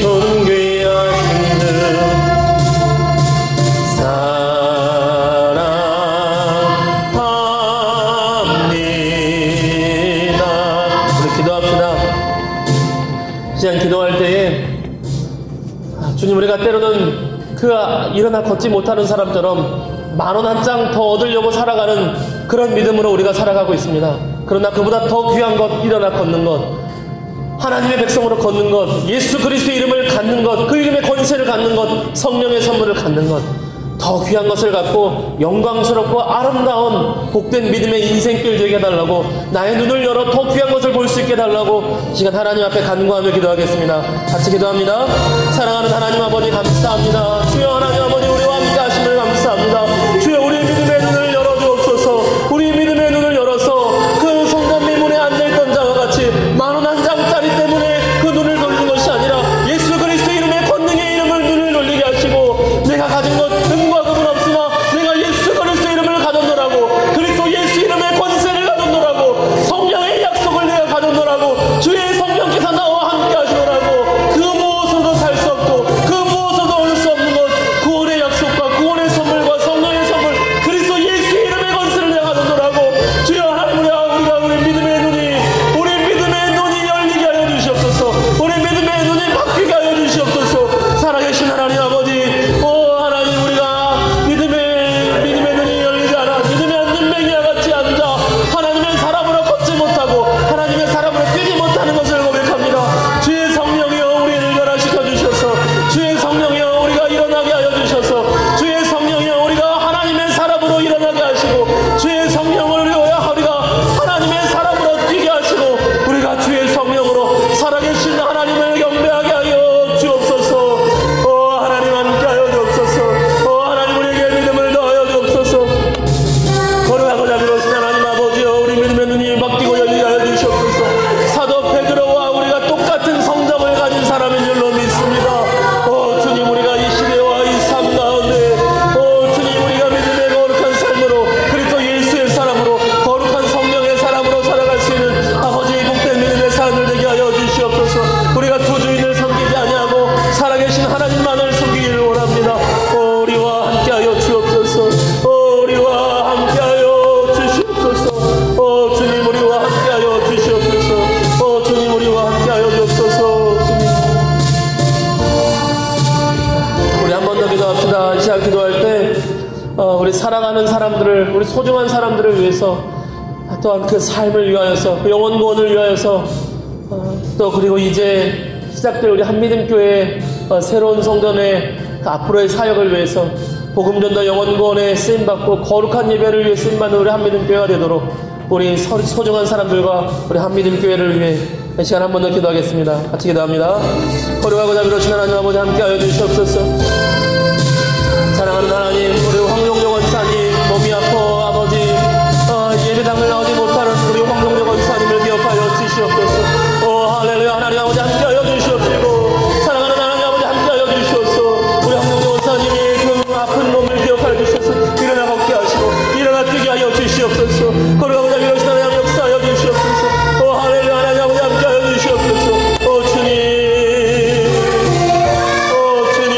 A: 존귀하신 주 사랑합니다. 우리 기도합시다. 시간 기도할 때에 주님, 우리가 때로는 일어나 걷지 못하는 사람처럼 10,000원 한 장 더 얻으려고 살아가는 그런 믿음으로 우리가 살아가고 있습니다. 그러나 그보다 더 귀한 것, 일어나 걷는 것, 하나님의 백성으로 걷는 것, 예수 그리스도의 이름을 갖는 것, 그 이름의 권세를 갖는 것, 성령의 선물을 갖는 것, 더 귀한 것을 갖고 영광스럽고 아름다운 복된 믿음의 인생길 되게 해달라고, 나의 눈을 열어 더 귀한 것을 볼 수 있게 해달라고 시간 하나님 앞에 간구하며 기도하겠습니다. 같이 기도합니다. 사랑하는 하나님 아버지, 감사합니다. 주여 하나님 아버지, 우리와 함께 하심을 감사합니다. 주여, 우리 믿음의 눈을 열어주옵소서. 우리 믿음의 눈을 열어서 그 성전리 문에 앉아있던 자와 같이 10,000원 한 장짜리 때문에 그 눈을 돌리는 것이 아니라 예수 그리스도 이름의 권능의 이름을 눈을 돌리게 하시고, 내가 가진 것 은과 금은 없으나 내가 예수 그리스도 이름을 가졌노라고, 그리스도 예수 이름의 권세를 가졌노라고, 성령의 약속을 내가 가졌노라고, 주의 성령께서 나와 함께 하시노라고, 그 무엇으로도 살 수 없고 그 무엇으로도 얻을 수 없는 것, 구원의 약속과 구원의 선물과 성령의 선물, 그리스도 예수 이름의 권세를 내가 가졌노라고. 주여 하나님, 우리가 우리 믿음의 눈이 열리게 하여 주시옵소서. 우리 믿음의 눈이 바뀌게 하여 주시옵소서. 살아계신 하나님 아버지, 하나님, 우리가 믿음의 눈이 열리지 않아 믿음의 안진뱅이와 같이 앉아 하나님의 사람으로 걷지 못하고 하나님의 사람으로 뛰지 못하는 것을 고백합니다. 주의 성령이여, 우리를 변화시켜 주셔서, 주의 성령이여, 우리가 일어나게 하여 주셔서, 주의 성령이여, 우리가 하나님의 사람으로 일어나게 하시고, 주의 성령을 위하여 우리가 하나님의 사람으로 뛰게 하시고, 우리가 주의 성령으로 살아계신 하나님을 경배하게 하여 주옵소서. 하나님 함께 하여 주옵소서. 하나님, 우리에게 믿음을 더하여 주옵소서. 거룩하고 자비로우신 하나님 아버지여, 우리 믿음의 눈이 바뀌고 열리게 하여 주시옵소서. 사도 베드로와 우리가 똑같은 성장을 가진 사람인 줄로 믿습니다. 주님, 우리가 이 시대와 이 삶 가운데 주님, 우리가 믿음의 거룩한 삶으로 그리스도 예수의 사람으로 거룩한 성령의 사람으로 살아갈 수 있는 아버지의 복된 믿음의 사람들 되게 하여 주시옵소서. 우리가 두 주인을 섬기지 아니하고 살아계신 하나님만을 섬기기를 원합니다. 우리와 함께하여 주옵소서. 우리와 함께하여 주시옵소서. 주님, 우리와 함께하여 주시옵소서. 주님, 우리와 함께하여 주옵소서. 주님, 우리 한 번 더 기도합시다. 이 시간 기도할 때 우리 살아가는 사람들을, 우리 소중한 사람들을 위해서, 또한 그 삶을 위하여서, 그 영혼 구원을 위하여서, 또 그리고 이제 시작될 우리 한미림교회 새로운 성전의 그 앞으로의 사역을 위해서 복음전도 영혼 구원에 쓰임받고 거룩한 예배를 위해 쓰임받는 우리 한미림교회가 되도록 우리 소중한 사람들과 우리 한미림교회를 위해 이 시간 한 번 더 기도하겠습니다. 같이 기도합니다. 거룩하고 자비로우신 하나님 아버지, 함께 하여 주시옵소서. 사랑하는 하나님, 우리 황용조 원사님 몸이 아파 아버지 예배당을 나오지 못하는 우리 황용조 원사님을 기억하여 주시옵소서. 할렐루야. 하나님 아버지, 함께 하여 주시옵시고, 사랑하는 하나님 아버지, 함께 하여 주시옵소서. 우리 황용조 원사님이 그 아픈 몸을 기억하여 주셔서 일어나 걷게 하시고 일어나 뛰게 하여 주시옵소서. 거룩하고 자비로우신 하나님 역사하여 주시옵소서. 할렐루야. 하나님 아버지, 함께 하여 주시옵소서. 주님, 주님,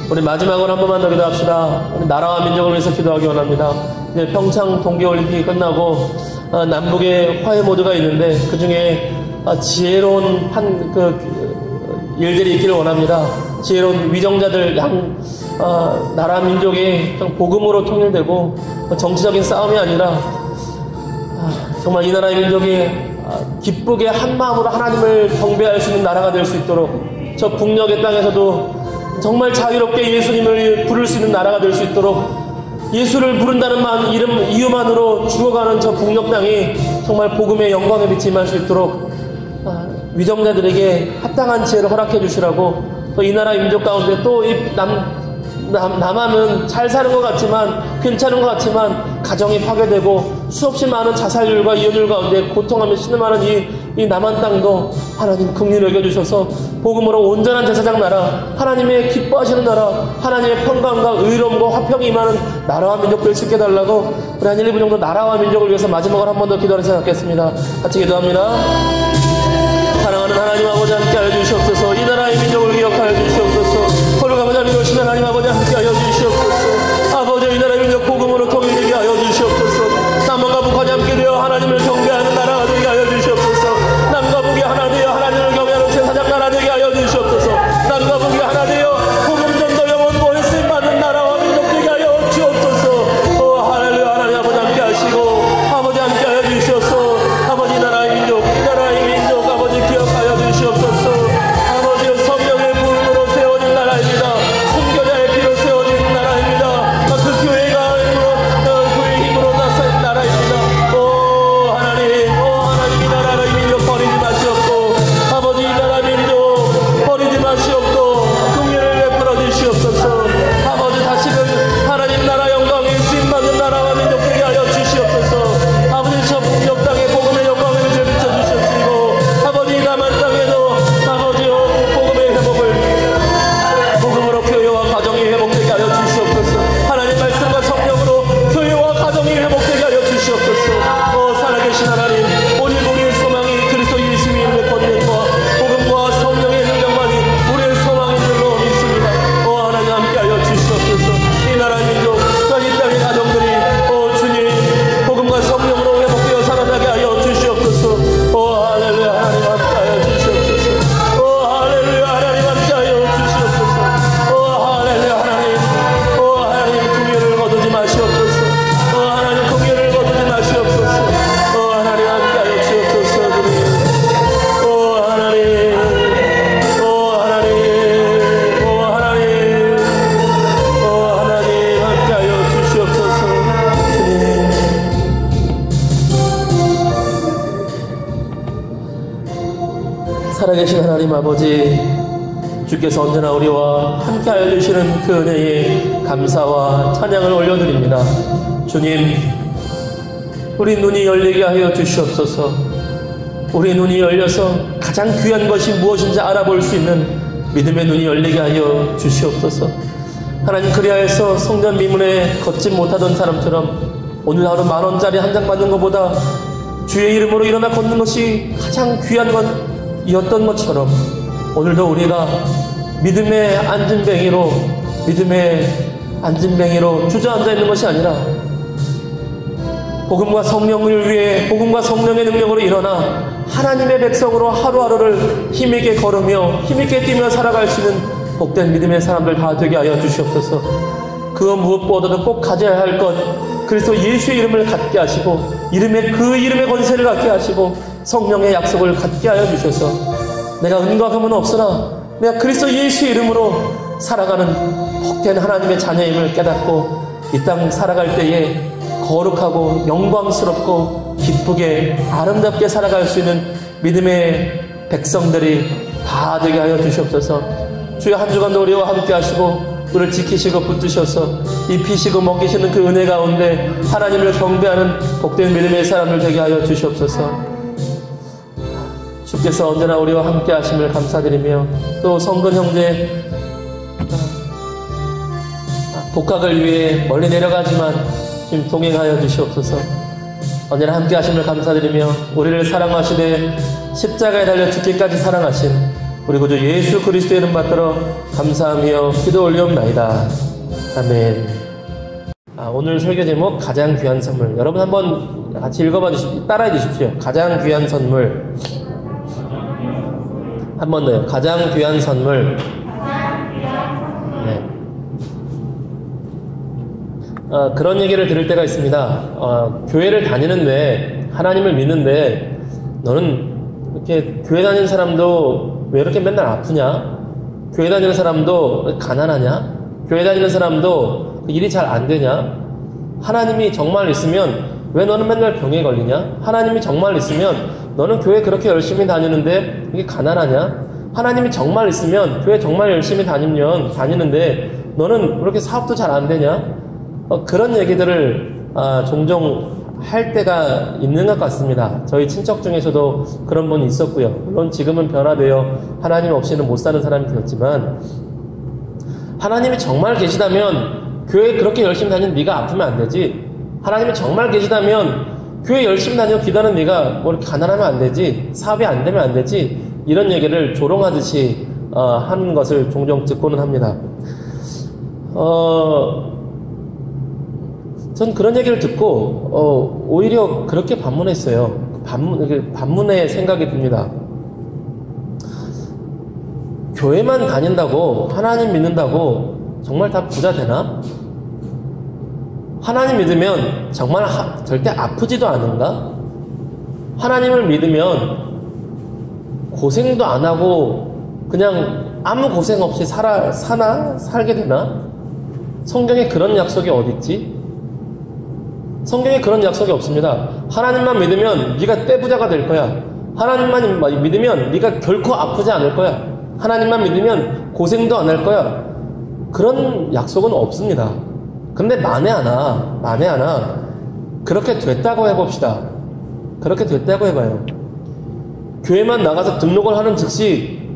A: 우리 마지막으로 한 번만 더 기도합시다. 우리 나라와 민족을 위해서 기도하기 원합니다. 이제 평창 동계올림픽이 끝나고 남북의 화해 모드가 있는데 그 중에 지혜로운 일들이 있기를 원합니다. 지혜로운 위정자들 나라 민족이 복음으로 통일되고 정치적인 싸움이 아니라 정말 이 나라의 민족이 기쁘게 한 마음으로 하나님을 경배할 수 있는 나라가 될 수 있도록 저 북녘의 땅에서도 정말 자유롭게 예수님을 부를 수 있는 나라가 될 수 있도록 예수를 부른다는 이유만으로 죽어가는 저 북녘 땅이 정말 복음의 영광의 빛이 임할 수 있도록 위정자들에게 합당한 지혜를 허락해 주시라고 또 이 나라 민족 가운데 또 남한은 잘 사는 것 같지만 괜찮은 것 같지만 가정이 파괴되고 수없이 많은 자살률과 이혼율 가운데 고통하며 신음하는 이 남한 땅도 하나님 긍휼히 여겨주셔서 복음으로 온전한 제사장 나라, 하나님의 기뻐하시는 나라, 하나님의 평강과 의로움과 화평이 임하는 나라와 민족 될 수 있게 해달라고 우리 한 1, 2분 정도 나라와 민족을 위해서 마지막으로 한 번 더 기도하는 시간 갖겠습니다. 같이 기도합니다. 사랑하는 하나님 아버지 함께하여 주시옵소서. 이 나라의 민족을 기억하여 주시옵소서. 거룩하고자 믿으시는 하나님 아버지 함께하여 주시옵소서. 아버지 이 나라의 민족 복음으로 통일되게 하여 주시옵소서. 남한과 북한이 함께 되어 하나님을 경배하는 나라가 되게 하여 주시옵소서. 남과 북이 하나 되어 하나님을 경배하는 제사장 나라 되게 하여 주시옵소서. 남과 북이 하나 되어 복음전도 영원고 쓰임받는 나라와 민족 되게 하여 주옵소서. 할렐루야. 하나님 아버지 함께 하시고 아버지 함께 하여 주시옵소서. 아버지 이 나라의 민족 아버지 기억하여 주시옵소서. 아버지여 성령의 부름으로 세워진 나라입니다. 순교자의 피로 세워진 나라입니다. 그 교회가 그의 힘으로 나선 나라입니다. 하나님 이 나라 민족 버리지 마시옵고 아버지 이 나라 민족 버리지 마시옵고 긍휼을 베풀어 주시옵소서. 아버지 다시금 하나님 나라 영광에 쓰임받는 나라와 민족 되게 하여 주시옵소서. 아버지 저 북녘 땅에 복음의 영광을 비춰주시옵시고 아버지 남한 땅에도 아버지여 복음의 회복을 복음으로 교회와 가정이 회복되게 하여 주시옵소서. 하나님 말씀과 성령으로 교회와 가정이 회복되게 하여 주시옵소서. 살아계신 하나님 오늘 우리의 소망이 그리스도 예수님의 이름의 권능과 복음과 성령의 능력만이 우리의 소망인 줄로 믿습니다. 하나님 함께하여 주시옵소서. 이 나라 민족 또한 이 땅의 가정들이 주님 복음과 성령으로 회복되어 살아나게 하여 주시옵소서. 할렐루야. 하나님 함께하여 주시옵소서. 할렐루야. 하나님 함께하여 주시옵소서. 할렐루야. 하나님 긍휼을 거두지 마시옵소서. 하나님 긍휼을 거두지 마시옵소서. 하나님 함께하여 주옵소서. 하나님 함께하여 주시옵소서. 살아계신 하나님 아버지, 주께서 언제나 우리와 함께하여 주시는 그 은혜에 감사와 찬양을 올려드립니다. 주님, 우리 눈이 열리게 하여 주시옵소서. 우리 눈이 열려서 가장 귀한 것이 무엇인지 알아볼 수 있는 믿음의 눈이 열리게 하여 주시옵소서. 하나님, 그리하여서 성전 미문에 걷지 못하던 사람처럼 오늘 하루 10,000원짜리 한 장 받는 것보다 주의 이름으로 일어나 걷는 것이 가장 귀한 것이었던 것처럼 오늘도 우리가 믿음의 안진뱅이로 주저앉아 있는 것이 아니라 복음과 성령을 위해 복음과 성령의 능력으로 일어나 하나님의 백성으로 하루하루를 힘있게 걸으며 힘있게 뛰며 살아갈 수 있는 복된 믿음의 사람들 다 되게 하여 주시옵소서. 그 무엇보다도 꼭 가져야 할 것, 그리스도 예수의 이름을 갖게 하시고 그 이름의 권세를 갖게 하시고 성령의 약속을 갖게 하여 주셔서 내가 은과 금은 없으나 내가 그리스도 예수의 이름으로 살아가는 복된 하나님의 자녀임을 깨닫고 이 땅 살아갈 때에 거룩하고 영광스럽고 기쁘게 아름답게 살아갈 수 있는 믿음의 백성들이 다 되게 하여 주시옵소서. 주여 한 주간도 우리와 함께 하시고 우리를 지키시고 붙드셔서 입히시고 먹이시는 그 은혜 가운데 하나님을 경배하는 복된 믿음의 사람들 되게 하여 주시옵소서. 주께서 언제나 우리와 함께 하심을 감사드리며 또 성근 형제 복학을 위해 멀리 내려가지만 지금 동행하여 주시옵소서. 언제나 함께 하심을 감사드리며 우리를 사랑하시되 십자가에 달려 죽기까지 사랑하신 우리 구주 예수 그리스도의 이름 받들어 감사하며 기도 올리옵나이다. 아멘. 오늘 설교 제목 가장 귀한 선물. 여러분 한번 같이 읽어봐 주십시오. 따라해 주십시오. 가장 귀한 선물. 한 번 더요. 가장 귀한 선물. 네. 그런 얘기를 들을 때가 있습니다. 교회를 다니는데, 하나님을 믿는데, 너는 이렇게 교회 다니는 사람도 왜 이렇게 맨날 아프냐? 교회 다니는 사람도 가난하냐? 교회 다니는 사람도 일이 잘 안 되냐? 하나님이 정말 있으면 왜 너는 맨날 병에 걸리냐? 하나님이 정말 있으면 너는 교회 그렇게 열심히 다니는데 이게 가난하냐? 하나님이 정말 있으면 교회 정말 열심히 다니는데 너는 그렇게 사업도 잘 안 되냐? 그런 얘기들을 종종 할 때가 있는 것 같습니다. 저희 친척 중에서도 그런 분이 있었고요. 물론 지금은 변화되어 하나님 없이는 못 사는 사람이 되었지만, 하나님이 정말 계시다면 교회 그렇게 열심히 다니는 네가 아프면 안 되지. 하나님이 정말 계시다면 교회 열심히 다니고 기도하는 네가 뭐 이렇게 가난하면 안 되지. 사업이 안 되면 안 되지. 이런 얘기를 조롱하듯이 하는 것을 종종 듣고는 합니다. 전 그런 얘기를 듣고 오히려 그렇게 반문했어요. 반문의 생각이 듭니다. 교회만 다닌다고, 하나님 믿는다고 정말 다 부자 되나? 하나님 믿으면 정말 절대 아프지도 않은가? 하나님을 믿으면 고생도 안 하고 그냥 아무 고생 없이 살게 되나? 성경에 그런 약속이 어디 있지? 성경에 그런 약속이 없습니다. 하나님만 믿으면 네가 떼부자가 될 거야. 하나님만 믿으면 네가 결코 아프지 않을 거야. 하나님만 믿으면 고생도 안 할 거야. 그런 약속은 없습니다. 근데 만에 하나 그렇게 됐다고 해봅시다. 그렇게 됐다고 해봐요. 교회만 나가서 등록을 하는 즉시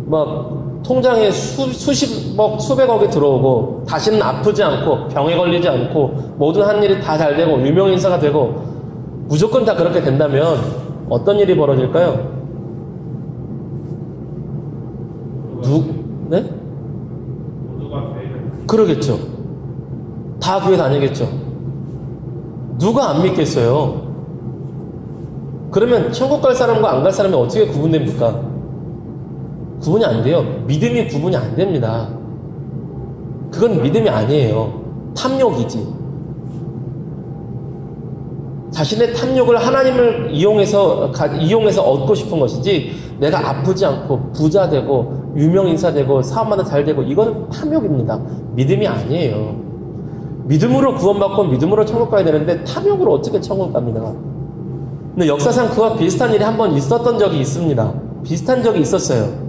A: 막 통장에 수십억, 수백억이 들어오고 다시는 아프지 않고 병에 걸리지 않고 모든 한 일이 다 잘 되고 유명인사가 되고 무조건 다 그렇게 된다면 어떤 일이 벌어질까요? 네? 그러겠죠. 다 교회 다니겠죠. 누가 안 믿겠어요? 그러면 천국 갈 사람과 안 갈 사람이 어떻게 구분됩니까? 구분이 안 돼요. 믿음이 구분이 안 됩니다. 그건 믿음이 아니에요. 탐욕이지. 자신의 탐욕을 하나님을 이용해서 얻고 싶은 것이지, 내가 아프지 않고 부자 되고 유명인사 되고 사업마다 잘 되고, 이건 탐욕입니다. 믿음이 아니에요. 믿음으로 구원받고 믿음으로 천국 가야 되는데 탐욕으로 어떻게 천국 갑니다. 근데 역사상 그와 비슷한 일이 한번 있었던 적이 있습니다. 비슷한 적이 있었어요.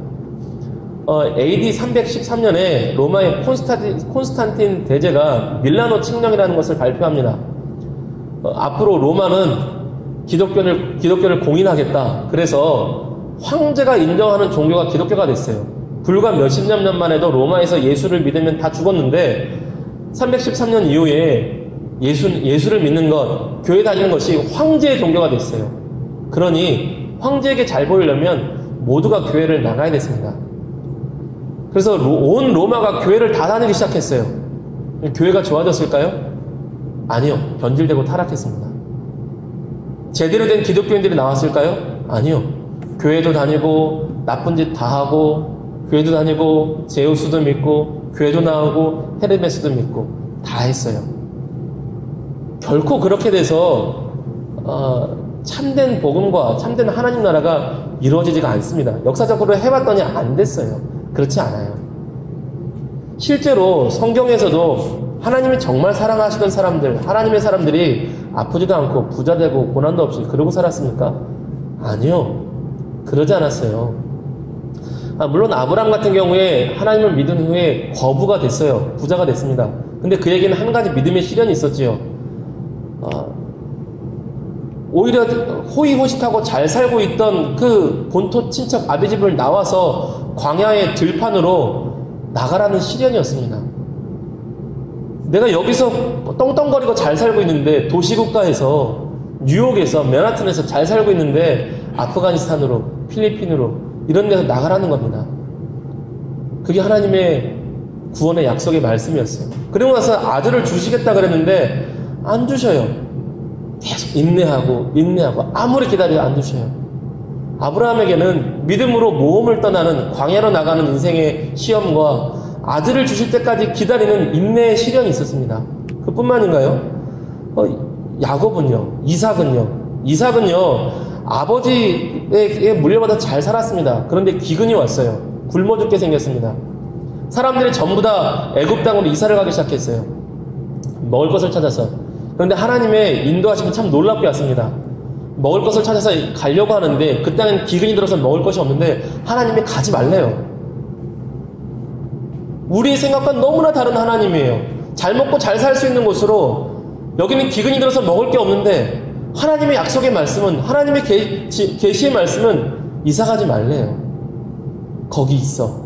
A: AD 313년에 로마의 콘스탄틴 대제가 밀라노 칙령이라는 것을 발표합니다. 앞으로 로마는 기독교를 공인하겠다. 그래서 황제가 인정하는 종교가 기독교가 됐어요. 불과 몇십 년 만만 해도 로마에서 예수를 믿으면 다 죽었는데 313년 이후에 예수를 믿는 것, 교회 다니는 것이 황제의 종교가 됐어요. 그러니 황제에게 잘 보이려면 모두가 교회를 나가야 됐습니다. 그래서 온 로마가 교회를 다 다니기 시작했어요. 교회가 좋아졌을까요? 아니요. 변질되고 타락했습니다. 제대로 된 기독교인들이 나왔을까요? 아니요. 교회도 다니고 나쁜 짓 다 하고, 교회도 다니고 제우스도 믿고 교회도 나오고 헤르메스도 믿고 다 했어요. 결코 그렇게 돼서 참된 복음과 참된 하나님 나라가 이루어지지가 않습니다. 역사적으로 해봤더니 안 됐어요. 그렇지 않아요. 실제로 성경에서도 하나님이 정말 사랑하시던 사람들, 하나님의 사람들이 아프지도 않고 부자 되고 고난도 없이 그러고 살았습니까? 아니요. 그러지 않았어요. 물론 아브라함 같은 경우에 하나님을 믿은 후에 거부가 됐어요. 부자가 됐습니다. 근데 그에게는 한 가지 믿음의 시련이 있었지요. 오히려 호의호식하고 잘 살고 있던 그 본토 친척 아비집을 나와서 광야의 들판으로 나가라는 시련이었습니다. 내가 여기서 떵떵거리고 잘 살고 있는데, 도시국가에서 뉴욕에서 맨하튼에서 잘 살고 있는데 아프가니스탄으로, 필리핀으로 이런 데서 나가라는 겁니다. 그게 하나님의 구원의 약속의 말씀이었어요. 그리고 나서 아들을 주시겠다 그랬는데 안 주셔요. 계속 인내하고 아무리 기다려도 안 주셔요. 아브라함에게는 믿음으로 모험을 떠나는 광야로 나가는 인생의 시험과 아들을 주실 때까지 기다리는 인내의 시련이 있었습니다. 그뿐만인가요? 야곱은요, 이삭은요 아버지에게 물려받아 잘 살았습니다. 그런데 기근이 왔어요. 굶어 죽게 생겼습니다. 사람들이 전부 다 애굽 땅으로 이사를 가기 시작했어요. 먹을 것을 찾아서. 그런데 하나님의 인도하심이 참 놀랍게 왔습니다. 먹을 것을 찾아서 가려고 하는데 그 땅엔 기근이 들어서 먹을 것이 없는데 하나님이 가지 말래요. 우리의 생각과 너무나 다른 하나님이에요. 잘 먹고 잘 살 수 있는 곳으로 여기는 기근이 들어서 먹을 게 없는데 하나님의 약속의 말씀은, 하나님의 계시의 말씀은 이사 가지 말래요. 거기 있어.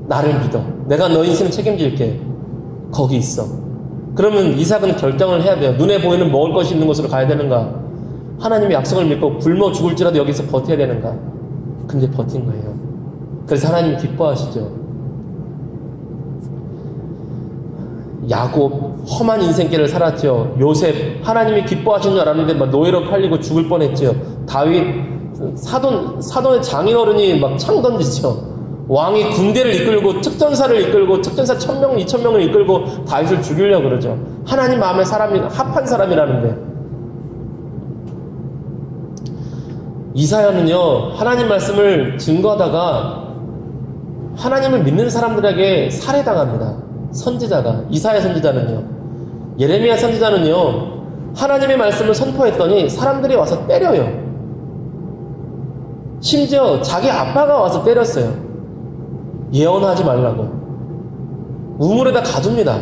A: 나를 믿어. 내가 너 인생 책임질게. 거기 있어. 그러면 이삭은 결정을 해야 돼요. 눈에 보이는 먹을 것이 있는 곳으로 가야 되는가? 하나님의 약속을 믿고 굶어 죽을지라도 여기서 버텨야 되는가? 근데 버틴 거예요. 그래서 하나님 기뻐하시죠. 야곱 험한 인생길을 살았죠. 요셉 하나님이 기뻐하시는 줄 알았는데 막 노예로 팔리고 죽을 뻔했죠. 다윗 사돈의 장인어른이 막 창 던지죠. 왕이 군대를 이끌고 특전사를 이끌고 특전사 1000명 2000명을 이끌고 다윗을 죽이려고 그러죠. 하나님 마음에 합한 사람이라는데. 이사야는요 하나님 말씀을 증거하다가 하나님을 믿는 사람들에게 살해당합니다. 선지자가, 이사야 선지자는요, 예레미야 선지자는요 하나님의 말씀을 선포했더니 사람들이 와서 때려요. 심지어 자기 아빠가 와서 때렸어요. 예언하지 말라고. 우물에다 가둡니다.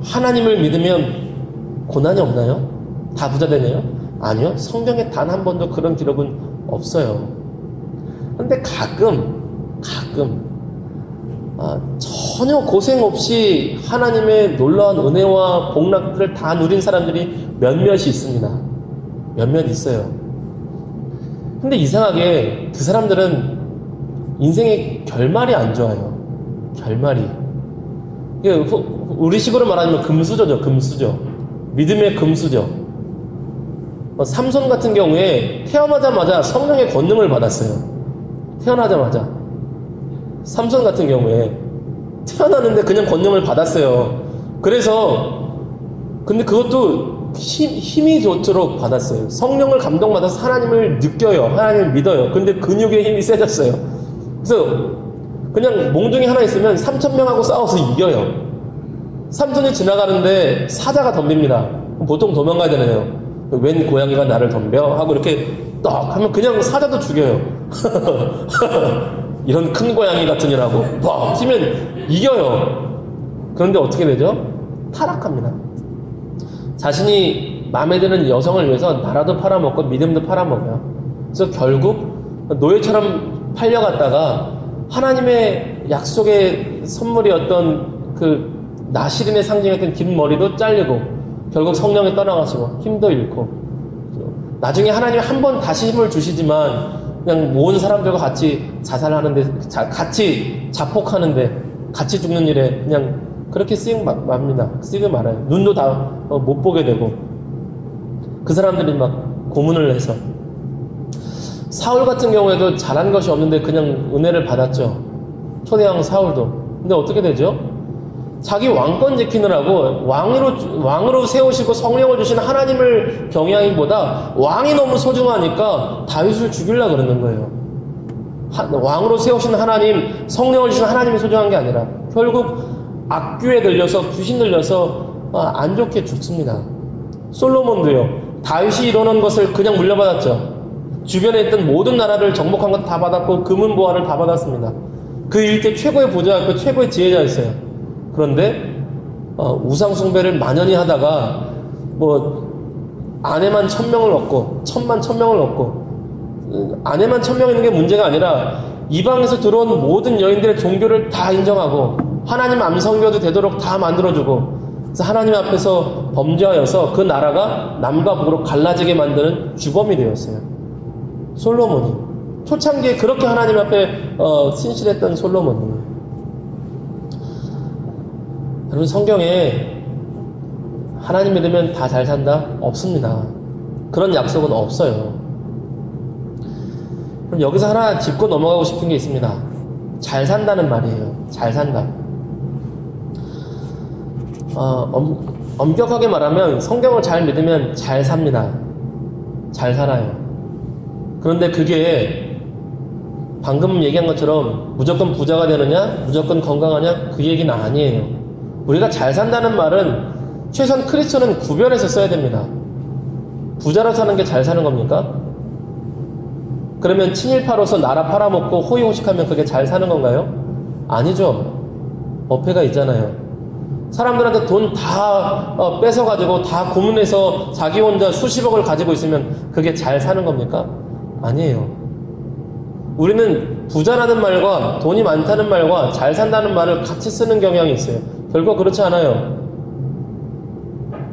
A: 하나님을 믿으면 고난이 없나요? 다 부자 되네요? 아니요. 성경에 단 한 번도 그런 기록은 없어요. 그런데 가끔 전혀 고생 없이 하나님의 놀라운 은혜와 복락들을 다 누린 사람들이 몇몇이 있습니다. 몇몇 있어요. 근데 이상하게 그 사람들은 인생의 결말이 안 좋아요. 결말이. 우리 식으로 말하면 금수저죠. 금수저. 믿음의 금수저. 삼손 같은 경우에 태어나자마자 성령의 권능을 받았어요. 태어나자마자. 삼손 같은 경우에 태어났는데 그냥 권능을 받았어요. 그래서 근데 그것도 힘이 좋도록 받았어요. 성령을 감동받아서 하나님을 느껴요. 하나님을 믿어요. 근데 근육의 힘이 세졌어요. 그래서 그냥 몽둥이 하나 있으면 3000명하고 싸워서 이겨요. 삼손이 지나가는데 사자가 덤빕니다. 보통 도망가야 되네요. 웬 고양이가 나를 덤벼? 하고 이렇게 떡 하면 그냥 사자도 죽여요. 이런 큰 고양이 같은 이라고 뻥 치면 이겨요. 그런데 어떻게 되죠? 타락합니다. 자신이 마음에 드는 여성을 위해서 나라도 팔아먹고 믿음도 팔아먹어요. 그래서 결국 노예처럼 팔려갔다가 하나님의 약속의 선물이었던 그 나시린의 상징했던 긴 머리도 잘리고 결국 성령이 떠나가시고 힘도 잃고 나중에 하나님이 한 번 다시 힘을 주시지만 그냥 모은 사람들과 같이 자살하는데 같이 자폭하는데 같이 죽는 일에 그냥 그렇게 쓰이고 맙니다. 쓰이고 말아요. 눈도 다 못 보게 되고 그 사람들이 막 고문을 해서 사울 같은 경우에도 잘한 것이 없는데 그냥 은혜를 받았죠. 초대왕 사울도. 근데 어떻게 되죠? 자기 왕권 지키느라고 왕으로 세우시고 성령을 주신 하나님을 경외하기보다 왕이 너무 소중하니까 다윗을 죽이려고 그러는 거예요. 왕으로 세우신 하나님, 성령을 주신 하나님이 소중한 게 아니라 결국 악귀에 들려서 귀신 들려서 안 좋게 죽습니다. 솔로몬도요. 다윗이 이루는 것을 그냥 물려받았죠. 주변에 있던 모든 나라를 정복한 것 다 받았고 금은보화를 다 받았습니다. 그 일대 최고의 부자였고 최고의 지혜자였어요. 그런데 우상숭배를 만연히 하다가 아내만 1000명을 얻고 1000명을 얻고 아내만 1000명 있는 게 문제가 아니라 이방에서 들어온 모든 여인들의 종교를 다 인정하고 하나님 암성교도 되도록 다 만들어주고 그래서 하나님 앞에서 범죄하여서 그 나라가 남과 북으로 갈라지게 만드는 주범이 되었어요. 솔로몬이. 초창기에 그렇게 하나님 앞에 신실했던 솔로몬이. 여러분, 성경에 하나님 믿으면 다 잘 산다? 없습니다. 그런 약속은 없어요. 그럼 여기서 하나 짚고 넘어가고 싶은 게 있습니다. 잘 산다는 말이에요. 잘 산다. 엄격하게 말하면 성경을 잘 믿으면 잘 삽니다. 잘 살아요. 그런데 그게 방금 얘기한 것처럼 무조건 부자가 되느냐, 무조건 건강하냐, 그 얘기는 아니에요. 우리가 잘 산다는 말은 최소한 크리스천은 구별해서 써야 됩니다. 부자로 사는 게 잘 사는 겁니까? 그러면 친일파로서 나라 팔아먹고 호의호식하면 그게 잘 사는 건가요? 아니죠. 어폐가 있잖아요. 사람들한테 돈 다 뺏어가지고 다 고문해서 자기 혼자 수십억을 가지고 있으면 그게 잘 사는 겁니까? 아니에요. 우리는 부자라는 말과 돈이 많다는 말과 잘 산다는 말을 같이 쓰는 경향이 있어요. 결코 그렇지 않아요.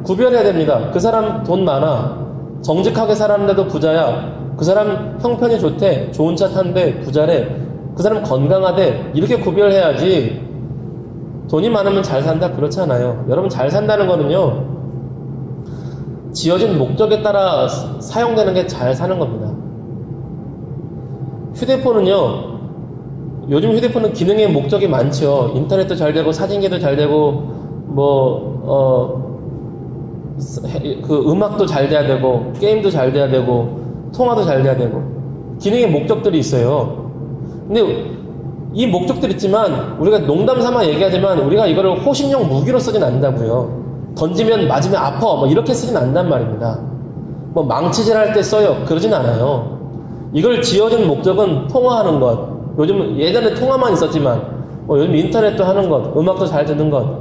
A: 구별해야 됩니다. 그 사람 돈 많아. 정직하게 살았는데도 부자야. 그 사람 형편이 좋대. 좋은 차 탄대. 부자래. 그 사람 건강하대. 이렇게 구별해야지. 돈이 많으면 잘 산다? 그렇지 않아요. 여러분, 잘 산다는 거는요, 지어진 목적에 따라 사용되는 게 잘 사는 겁니다. 휴대폰은요, 요즘 휴대폰은 기능의 목적이 많죠. 인터넷도 잘 되고, 사진기도 잘 되고, 그 음악도 잘 돼야 되고, 게임도 잘 돼야 되고, 통화도 잘 돼야 되고, 기능의 목적들이 있어요. 근데 이 목적들이 있지만, 우리가 농담 삼아 얘기하지만, 우리가 이거를 호신용 무기로 쓰진 않는다고요. 던지면 맞으면 아파. 뭐 이렇게 쓰진 않는단 말입니다. 뭐 망치질 할 때 써요. 그러진 않아요. 이걸 지어준 목적은 통화하는 것. 요즘 예전에 통화만 있었지만, 요즘 인터넷도 하는 것, 음악도 잘 듣는 것.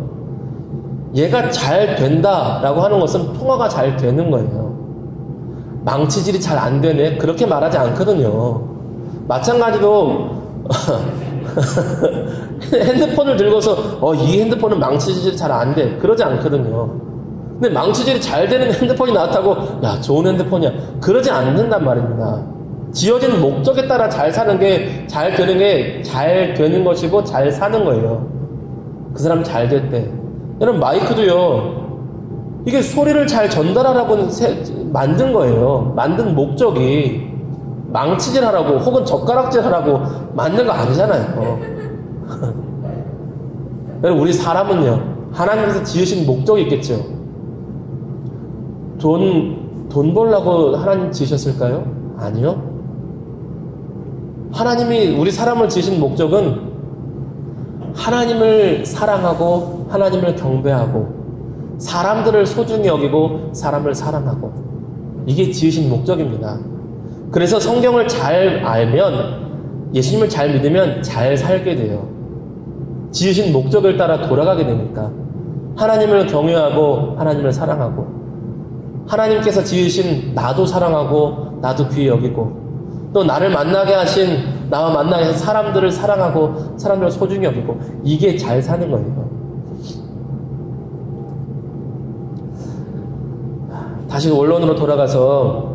A: 얘가 잘 된다라고 하는 것은 통화가 잘 되는 거예요. 망치질이 잘 안 되네? 그렇게 말하지 않거든요. 마찬가지로 핸드폰을 들고서 이 핸드폰은 망치질이 잘 안 돼. 그러지 않거든요. 근데 망치질이 잘 되는 핸드폰이 나왔다고 야, 좋은 핸드폰이야. 그러지 않는단 말입니다. 지어진 목적에 따라 잘 사는 게, 잘 되는 게 잘 되는 것이고 잘 사는 거예요. 그 사람 잘 됐대. 여러분, 마이크도요, 이게 소리를 잘 전달하라고 만든 거예요. 만든 목적이 망치질 하라고 혹은 젓가락질 하라고 만든 거 아니잖아요. 여러분, 우리 사람은요, 하나님께서 지으신 목적이 있겠죠. 돈 벌라고 하나님 지으셨을까요? 아니요. 하나님이 우리 사람을 지으신 목적은 하나님을 사랑하고 하나님을 경배하고 사람들을 소중히 여기고 사람을 사랑하고, 이게 지으신 목적입니다. 그래서 성경을 잘 알면, 예수님을 잘 믿으면 잘 살게 돼요. 지으신 목적을 따라 돌아가게 되니까. 하나님을 경외하고 하나님을 사랑하고, 하나님께서 지으신 나도 사랑하고 나도 귀히 여기고, 또 나를 만나게 하신, 나와 만나게 하신 사람들을 사랑하고 사람들을 소중히 여기고, 이게 잘 사는 거예요. 다시 원론으로 돌아가서,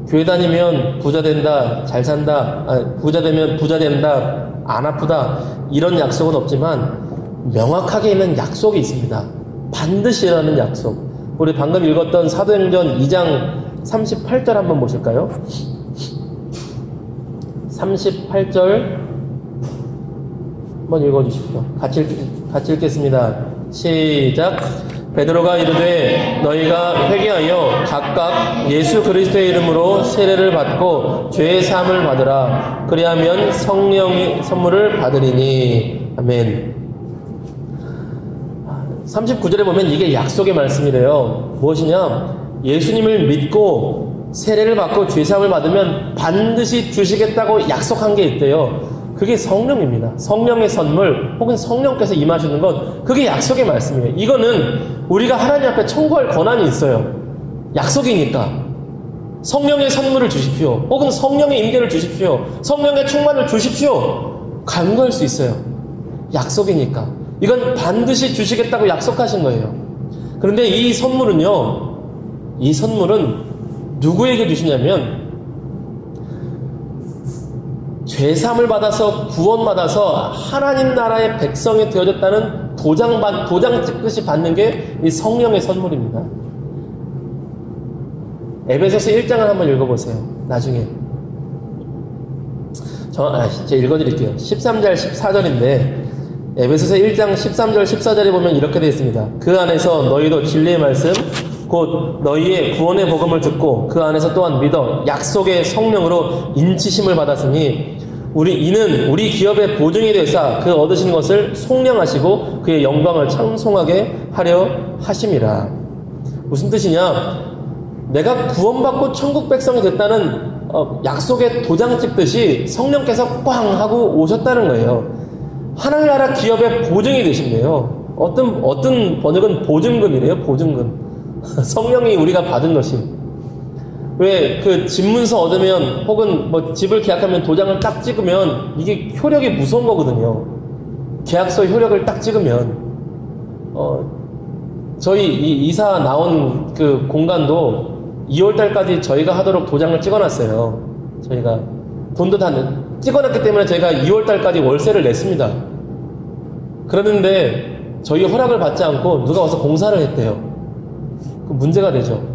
A: 교회 다니면 부자 된다, 잘 산다, 부자 되면 부자 된다, 안 아프다, 이런 약속은 없지만 명확하게 있는 약속이 있습니다. 반드시라는 약속. 우리 방금 읽었던 사도행전 2장 38절 한번 보실까요? 38절 한번 읽어주십시오. 같이 읽겠습니다. 시작. 베드로가 이르되 너희가 회개하여 각각 예수 그리스도의 이름으로 세례를 받고 죄의 사함을 받으라. 그리하면 성령의 선물을 받으리니. 아멘. 39절에 보면 이게 약속의 말씀이래요. 무엇이냐? 예수님을 믿고 세례를 받고 죄 사함을 받으면 반드시 주시겠다고 약속한 게 있대요. 그게 성령입니다. 성령의 선물 혹은 성령께서 임하시는 것, 그게 약속의 말씀이에요. 이거는 우리가 하나님 앞에 청구할 권한이 있어요. 약속이니까. 성령의 선물을 주십시오. 혹은 성령의 임재를 주십시오. 성령의 충만을 주십시오. 간구할 수 있어요. 약속이니까. 이건 반드시 주시겠다고 약속하신 거예요. 그런데 이 선물은 누구에게 주시냐면 죄사함을 받아서 구원받아서 하나님 나라의 백성이 되어졌다는 도장 찍듯이 받는 게 이 성령의 선물입니다. 에베소서 1장을 한번 읽어보세요. 나중에 제가 읽어드릴게요. 13절 14절인데 에베소서 1장 13절 14절에 보면 이렇게 되어 있습니다. 그 안에서 너희도 진리의 말씀 곧 너희의 구원의 복음을 듣고 그 안에서 또한 믿어 약속의 성령으로 인치심을 받았으니 이는 우리 기업의 보증이 되사 그 얻으신 것을 속량하시고 그의 영광을 찬송하게 하려 하심이라. 무슨 뜻이냐? 내가 구원받고 천국 백성이 됐다는 약속의 도장 찍듯이 성령께서 꽝 하고 오셨다는 거예요. 하나님 나라 기업의 보증이 되신대요. 어떤 번역은 보증금이래요. 보증금. 성령이 우리가 받은 것이. 왜 그 집문서 얻으면 혹은 뭐 집을 계약하면 도장을 딱 찍으면 이게 효력이 무서운 거거든요. 계약서 효력을 딱 찍으면 저희 이 이사 나온 그 공간도 2월달까지 저희가 하도록 도장을 찍어놨어요. 저희가 돈도 다 찍어놨기 때문에 저희가 2월달까지 월세를 냈습니다. 그러는데 저희 허락을 받지 않고 누가 와서 공사를 했대요. 그 문제가 되죠.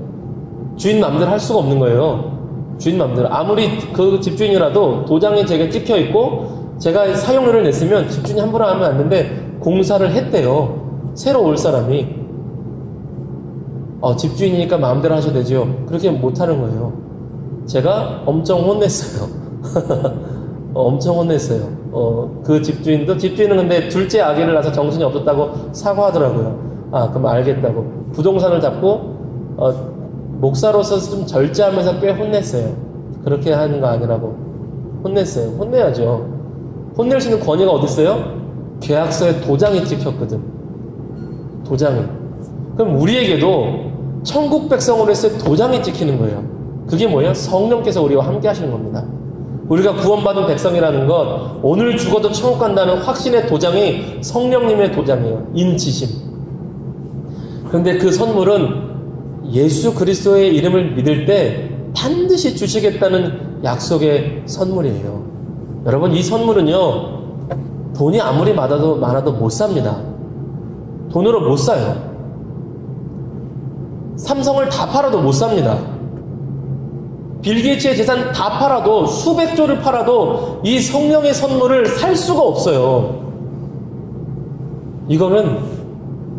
A: 주인 맘대로 할 수가 없는 거예요. 주인 맘대로. 아무리 그 집주인이라도 도장이 제가 찍혀 있고 제가 사용료를 냈으면 집주인이 함부로 하면 안 되는데 공사를 했대요. 새로 올 사람이. 집주인이니까 마음대로 하셔도 되죠. 그렇게 못하는 거예요. 제가 엄청 혼냈어요. 엄청 혼냈어요. 그 집주인은 근데 둘째 아기를 낳아서 정신이 없었다고 사과하더라고요. 그럼 알겠다고. 부동산을 잡고, 목사로서 좀 절제하면서 꽤 혼냈어요. 그렇게 하는 거 아니라고. 혼냈어요. 혼내야죠. 혼낼 수 있는 권위가 어딨어요? 계약서에 도장이 찍혔거든. 도장이. 그럼 우리에게도 천국 백성으로 했을 때 도장이 찍히는 거예요. 그게 뭐예요? 성령께서 우리와 함께 하시는 겁니다. 우리가 구원받은 백성이라는 것, 오늘 죽어도 천국 간다는 확신의 도장이 성령님의 도장이에요. 인치심. 그런데 그 선물은 예수 그리스도의 이름을 믿을 때 반드시 주시겠다는 약속의 선물이에요. 여러분, 이 선물은요, 돈이 아무리 많아도 못 삽니다. 돈으로 못 사요. 삼성을 다 팔아도 못 삽니다. 빌 게이츠의 재산 다 팔아도, 수백 조를 팔아도 이 성령의 선물을 살 수가 없어요. 이거는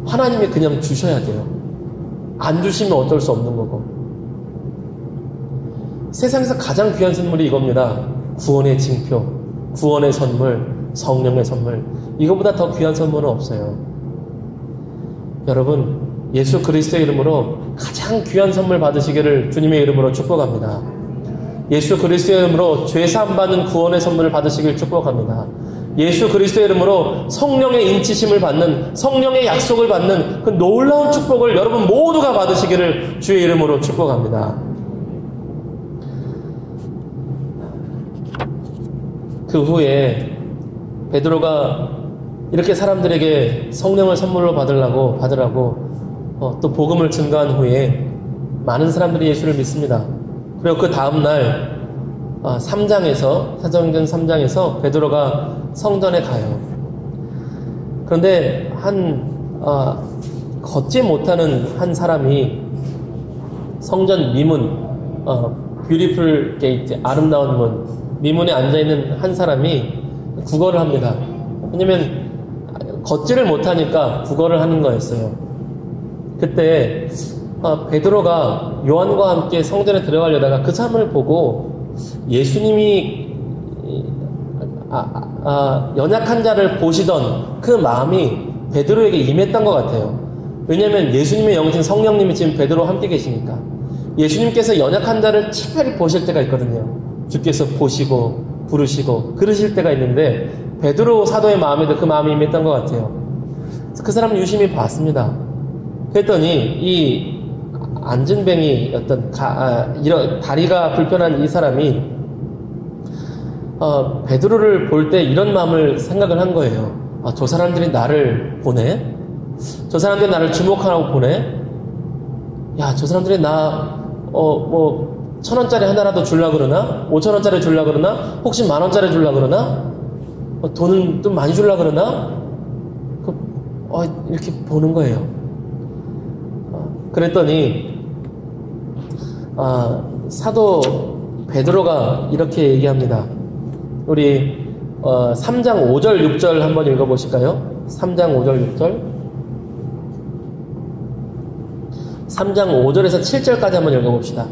A: 하나님이 그냥 주셔야 돼요. 안 주시면 어쩔 수 없는 거고. 세상에서 가장 귀한 선물이 이겁니다. 구원의 징표, 구원의 선물, 성령의 선물. 이거보다 더 귀한 선물은 없어요. 여러분, 예수 그리스도의 이름으로 가장 귀한 선물 받으시기를 주님의 이름으로 축복합니다. 예수 그리스도의 이름으로 죄사함 받는 구원의 선물을 받으시길 축복합니다. 예수 그리스도의 이름으로 성령의 인치심을 받는, 성령의 약속을 받는 그 놀라운 축복을 여러분 모두가 받으시기를 주의 이름으로 축복합니다. 그 후에 베드로가 이렇게 사람들에게 성령을 선물로 받으라고 또 복음을 증거한 후에 많은 사람들이 예수를 믿습니다. 그리고 그 다음날 3장에서 사도행전 3장에서 베드로가 성전에 가요. 그런데 걷지 못하는 한 사람이 성전 미문, 뷰티풀 게이트, 아름다운 문, 미문에 앉아있는 한 사람이 구걸을 합니다. 왜냐면 걷지를 못하니까 구걸을 하는 거였어요. 그때 베드로가 요한과 함께 성전에 들어가려다가 그 사람을 보고 예수님이 연약한 자를 보시던 그 마음이 베드로에게 임했던 것 같아요. 왜냐하면 예수님의 영이신 성령님이 지금 베드로와 함께 계시니까. 예수님께서 연약한 자를 특별히 보실 때가 있거든요. 주께서 보시고 부르시고 그러실 때가 있는데 베드로 사도의 마음에도 그 마음이 임했던 것 같아요. 그 사람은 유심히 봤습니다. 그랬더니 이 안진뱅이였던 이런 다리가 불편한 이 사람이 베드로를 볼 때 이런 마음을 생각을 한 거예요. 저 사람들이 나를 보네? 저 사람들이 나를 주목하라고 보내? 야, 저 사람들이 나, 1,000원짜리 하나라도 줄라 그러나? 5,000원짜리 줄라 그러나? 혹시 10,000원짜리 줄라 그러나? 돈은 좀 많이 줄라 그러나? 이렇게 보는 거예요. 그랬더니, 사도 베드로가 이렇게 얘기합니다. 우리, 3장 5절, 6절 한번 읽어보실까요? 3장 5절, 6절. 3장 5절에서 7절까지 한번 읽어봅시다.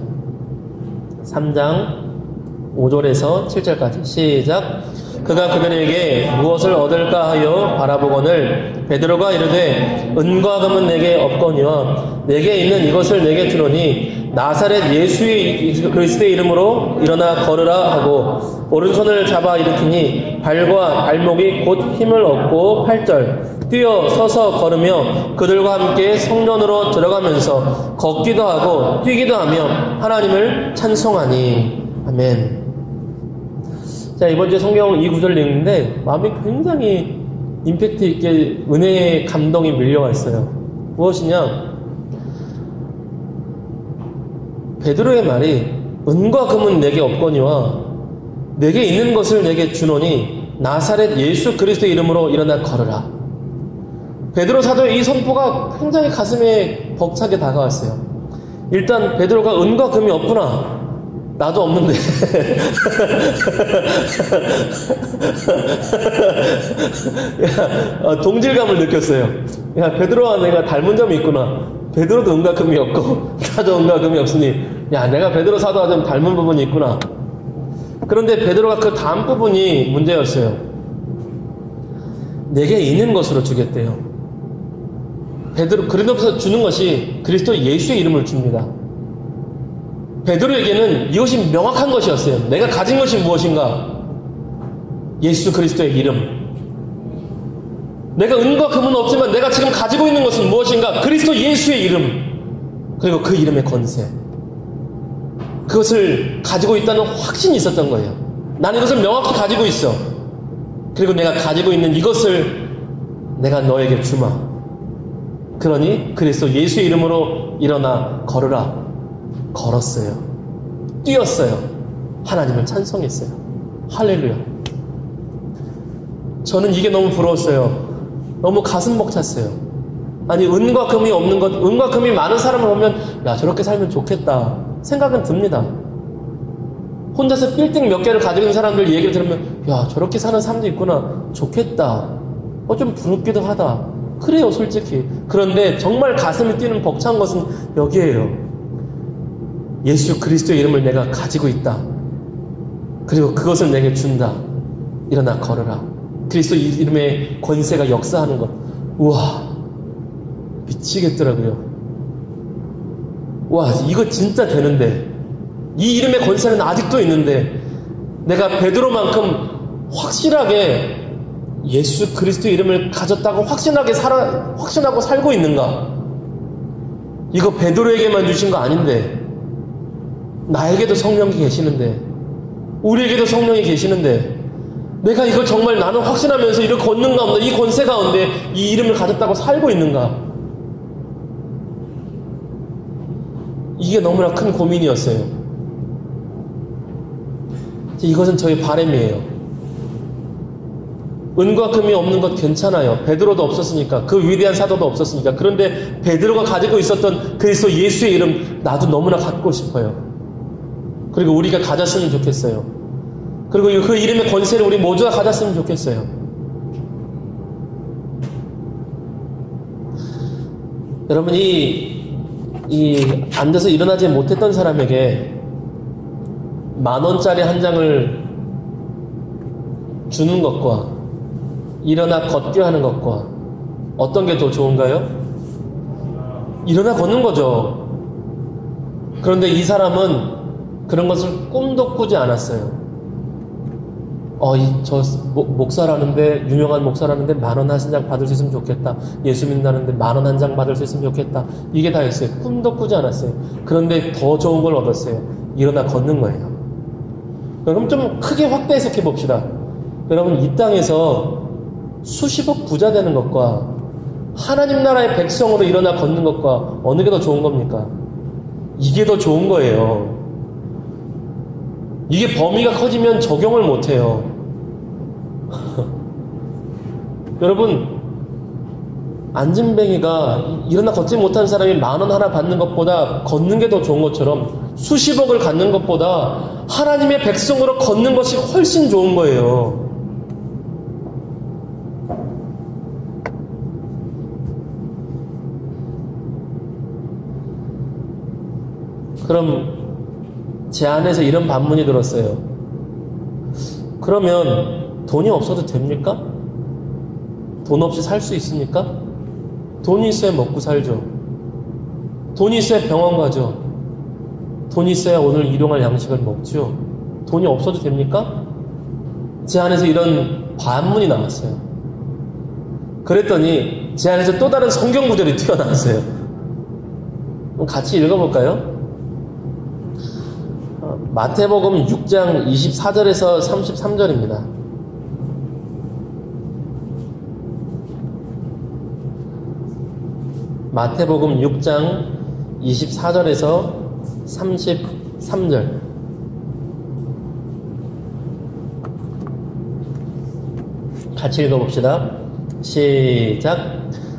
A: 3장 5절에서 7절까지 시작. 그가 그들에게 무엇을 얻을까 하여 바라보거늘 베드로가 이르되 은과 금은 내게 없거니와 내게 있는 이것을 내게 주노니 나사렛 예수의 그리스도의 이름으로 일어나 걸으라 하고 오른손을 잡아 일으키니 발과 발목이 곧 힘을 얻고 8절 뛰어 서서 걸으며 그들과 함께 성전으로 들어가면서 걷기도 하고 뛰기도 하며 하나님을 찬송하니. 아멘. 자, 이번 주에 성경 이 구절 읽는데 마음이 굉장히 임팩트 있게 은혜의 감동이 밀려와 있어요. 무엇이냐? 베드로의 말이 은과 금은 내게 없거니와 내게 있는 것을 내게 주노니 나사렛 예수 그리스도의 이름으로 일어나 걸으라. 베드로 사도의 이 선포가 굉장히 가슴에 벅차게 다가왔어요. 일단 베드로가 은과 금이 없구나. 나도 없는데. 동질감을 느꼈어요. 야, 베드로와 내가 닮은 점이 있구나. 베드로도 은과 금이 없고 나도 은과 금이 없으니 야, 내가 베드로 사도와 좀 닮은 부분이 있구나. 그런데 베드로가 그 다음 부분이 문제였어요. 내게 있는 것으로 주겠대요. 베드로 그러면서 주는 것이 그리스도 예수의 이름을 줍니다. 베드로에게는 이것이 명확한 것이었어요. 내가 가진 것이 무엇인가? 예수 그리스도의 이름. 내가 은과 금은 없지만 내가 지금 가지고 있는 것은 무엇인가? 그리스도 예수의 이름. 그리고 그 이름의 권세. 그것을 가지고 있다는 확신이 있었던 거예요. 나는 이것을 명확히 가지고 있어. 그리고 내가 가지고 있는 이것을 내가 너에게 주마. 그러니 그리스도 예수의 이름으로 일어나 걸으라. 걸었어요. 뛰었어요. 하나님을 찬송했어요. 할렐루야. 저는 이게 너무 부러웠어요. 너무 가슴 벅찼어요. 아니, 은과 금이 없는 것, 은과 금이 많은 사람을 보면 야, 저렇게 살면 좋겠다 생각은 듭니다. 혼자서 빌딩 몇 개를 가지고 있는 사람들 얘기를 들으면 야, 저렇게 사는 사람도 있구나. 좋겠다. 좀 부럽기도 하다. 그래요, 솔직히. 그런데 정말 가슴이 뛰는 벅찬 것은 여기에요. 예수 그리스도의 이름을 내가 가지고 있다. 그리고 그것을 내게 준다. 일어나 걸어라. 그리스도 이름의 권세가 역사하는 것. 우와, 미치겠더라고요. 와, 이거 진짜 되는데, 이 이름의 권세는 아직도 있는데 내가 베드로만큼 확실하게 예수 그리스도의 이름을 가졌다고 확신하고 살고 있는가? 이거 베드로에게만 주신 거 아닌데, 나에게도 성령이 계시는데, 우리에게도 성령이 계시는데, 내가 이거 정말 나는 확신하면서 이렇게 걷는 가운데, 이 권세 가운데 이 이름을 가졌다고 살고 있는가? 이게 너무나 큰 고민이었어요. 이것은 저의 바람이에요. 은과 금이 없는 것 괜찮아요. 베드로도 없었으니까, 그 위대한 사도도 없었으니까. 그런데 베드로가 가지고 있었던 그리스도 예수의 이름, 나도 너무나 갖고 싶어요. 그리고 우리가 가졌으면 좋겠어요. 그리고 그 이름의 권세를 우리 모두가 가졌으면 좋겠어요. 여러분, 이 앉아서 일어나지 못했던 사람에게 10,000원짜리 한 장을 주는 것과 일어나 걷게 하는 것과 어떤 게 더 좋은가요? 일어나 걷는 거죠. 그런데 이 사람은 그런 것을 꿈도 꾸지 않았어요. 저 목사라는데, 유명한 목사라는데 10,000원 한 장 받을 수 있으면 좋겠다. 예수 믿는다는데 10,000원 한 장 받을 수 있으면 좋겠다. 이게 다였어요. 꿈도 꾸지 않았어요. 그런데 더 좋은 걸 얻었어요. 일어나 걷는 거예요. 그럼 좀 크게 확대 해석해 봅시다. 여러분, 이 땅에서 수십억 부자 되는 것과 하나님 나라의 백성으로 일어나 걷는 것과 어느 게 더 좋은 겁니까? 이게 더 좋은 거예요. 이게 범위가 커지면 적용을 못해요. 여러분, 안진뱅이가 일어나 걷지 못한 사람이 10,000원 하나 받는 것보다 걷는 게 더 좋은 것처럼 수십억을 갖는 것보다 하나님의 백성으로 걷는 것이 훨씬 좋은 거예요. 그럼 제 안에서 이런 반문이 들었어요. 그러면 돈이 없어도 됩니까? 돈 없이 살 수 있습니까? 돈이 있어야 먹고 살죠. 돈이 있어야 병원 가죠. 돈이 있어야 오늘 일용할 양식을 먹죠. 돈이 없어도 됩니까? 제 안에서 이런 반문이 나왔어요. 그랬더니 제 안에서 또 다른 성경 구절이 튀어나왔어요. 같이 읽어볼까요? 마태복음 6장 24절에서 33절입니다. 마태복음 6장 24절에서 33절. 같이 읽어봅시다. 시작.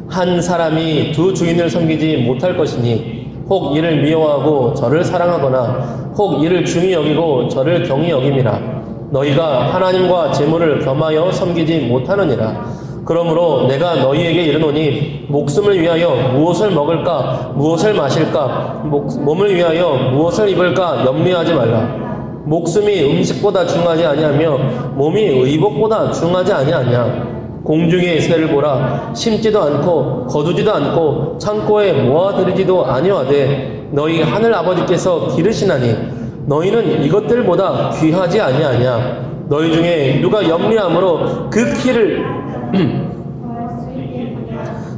A: 한 사람이 두 주인을 섬기지 못할 것이니 혹 이를 미워하고 저를 사랑하거나 혹 이를 중히 여기고 저를 경히 여김이라. 너희가 하나님과 재물을 겸하여 섬기지 못하느니라. 그러므로 내가 너희에게 이르노니 목숨을 위하여 무엇을 먹을까 무엇을 마실까 몸을 위하여 무엇을 입을까 염려하지 말라. 목숨이 음식보다 중하지 아니하며 몸이 의복보다 중하지 아니하냐. 공중의 새를 보라. 심지도 않고 거두지도 않고 창고에 모아들이지도 아니하되 너희 하늘 아버지께서 기르시나니 너희는 이것들보다 귀하지 아니하냐. 너희 중에 누가 염려함으로 그 키를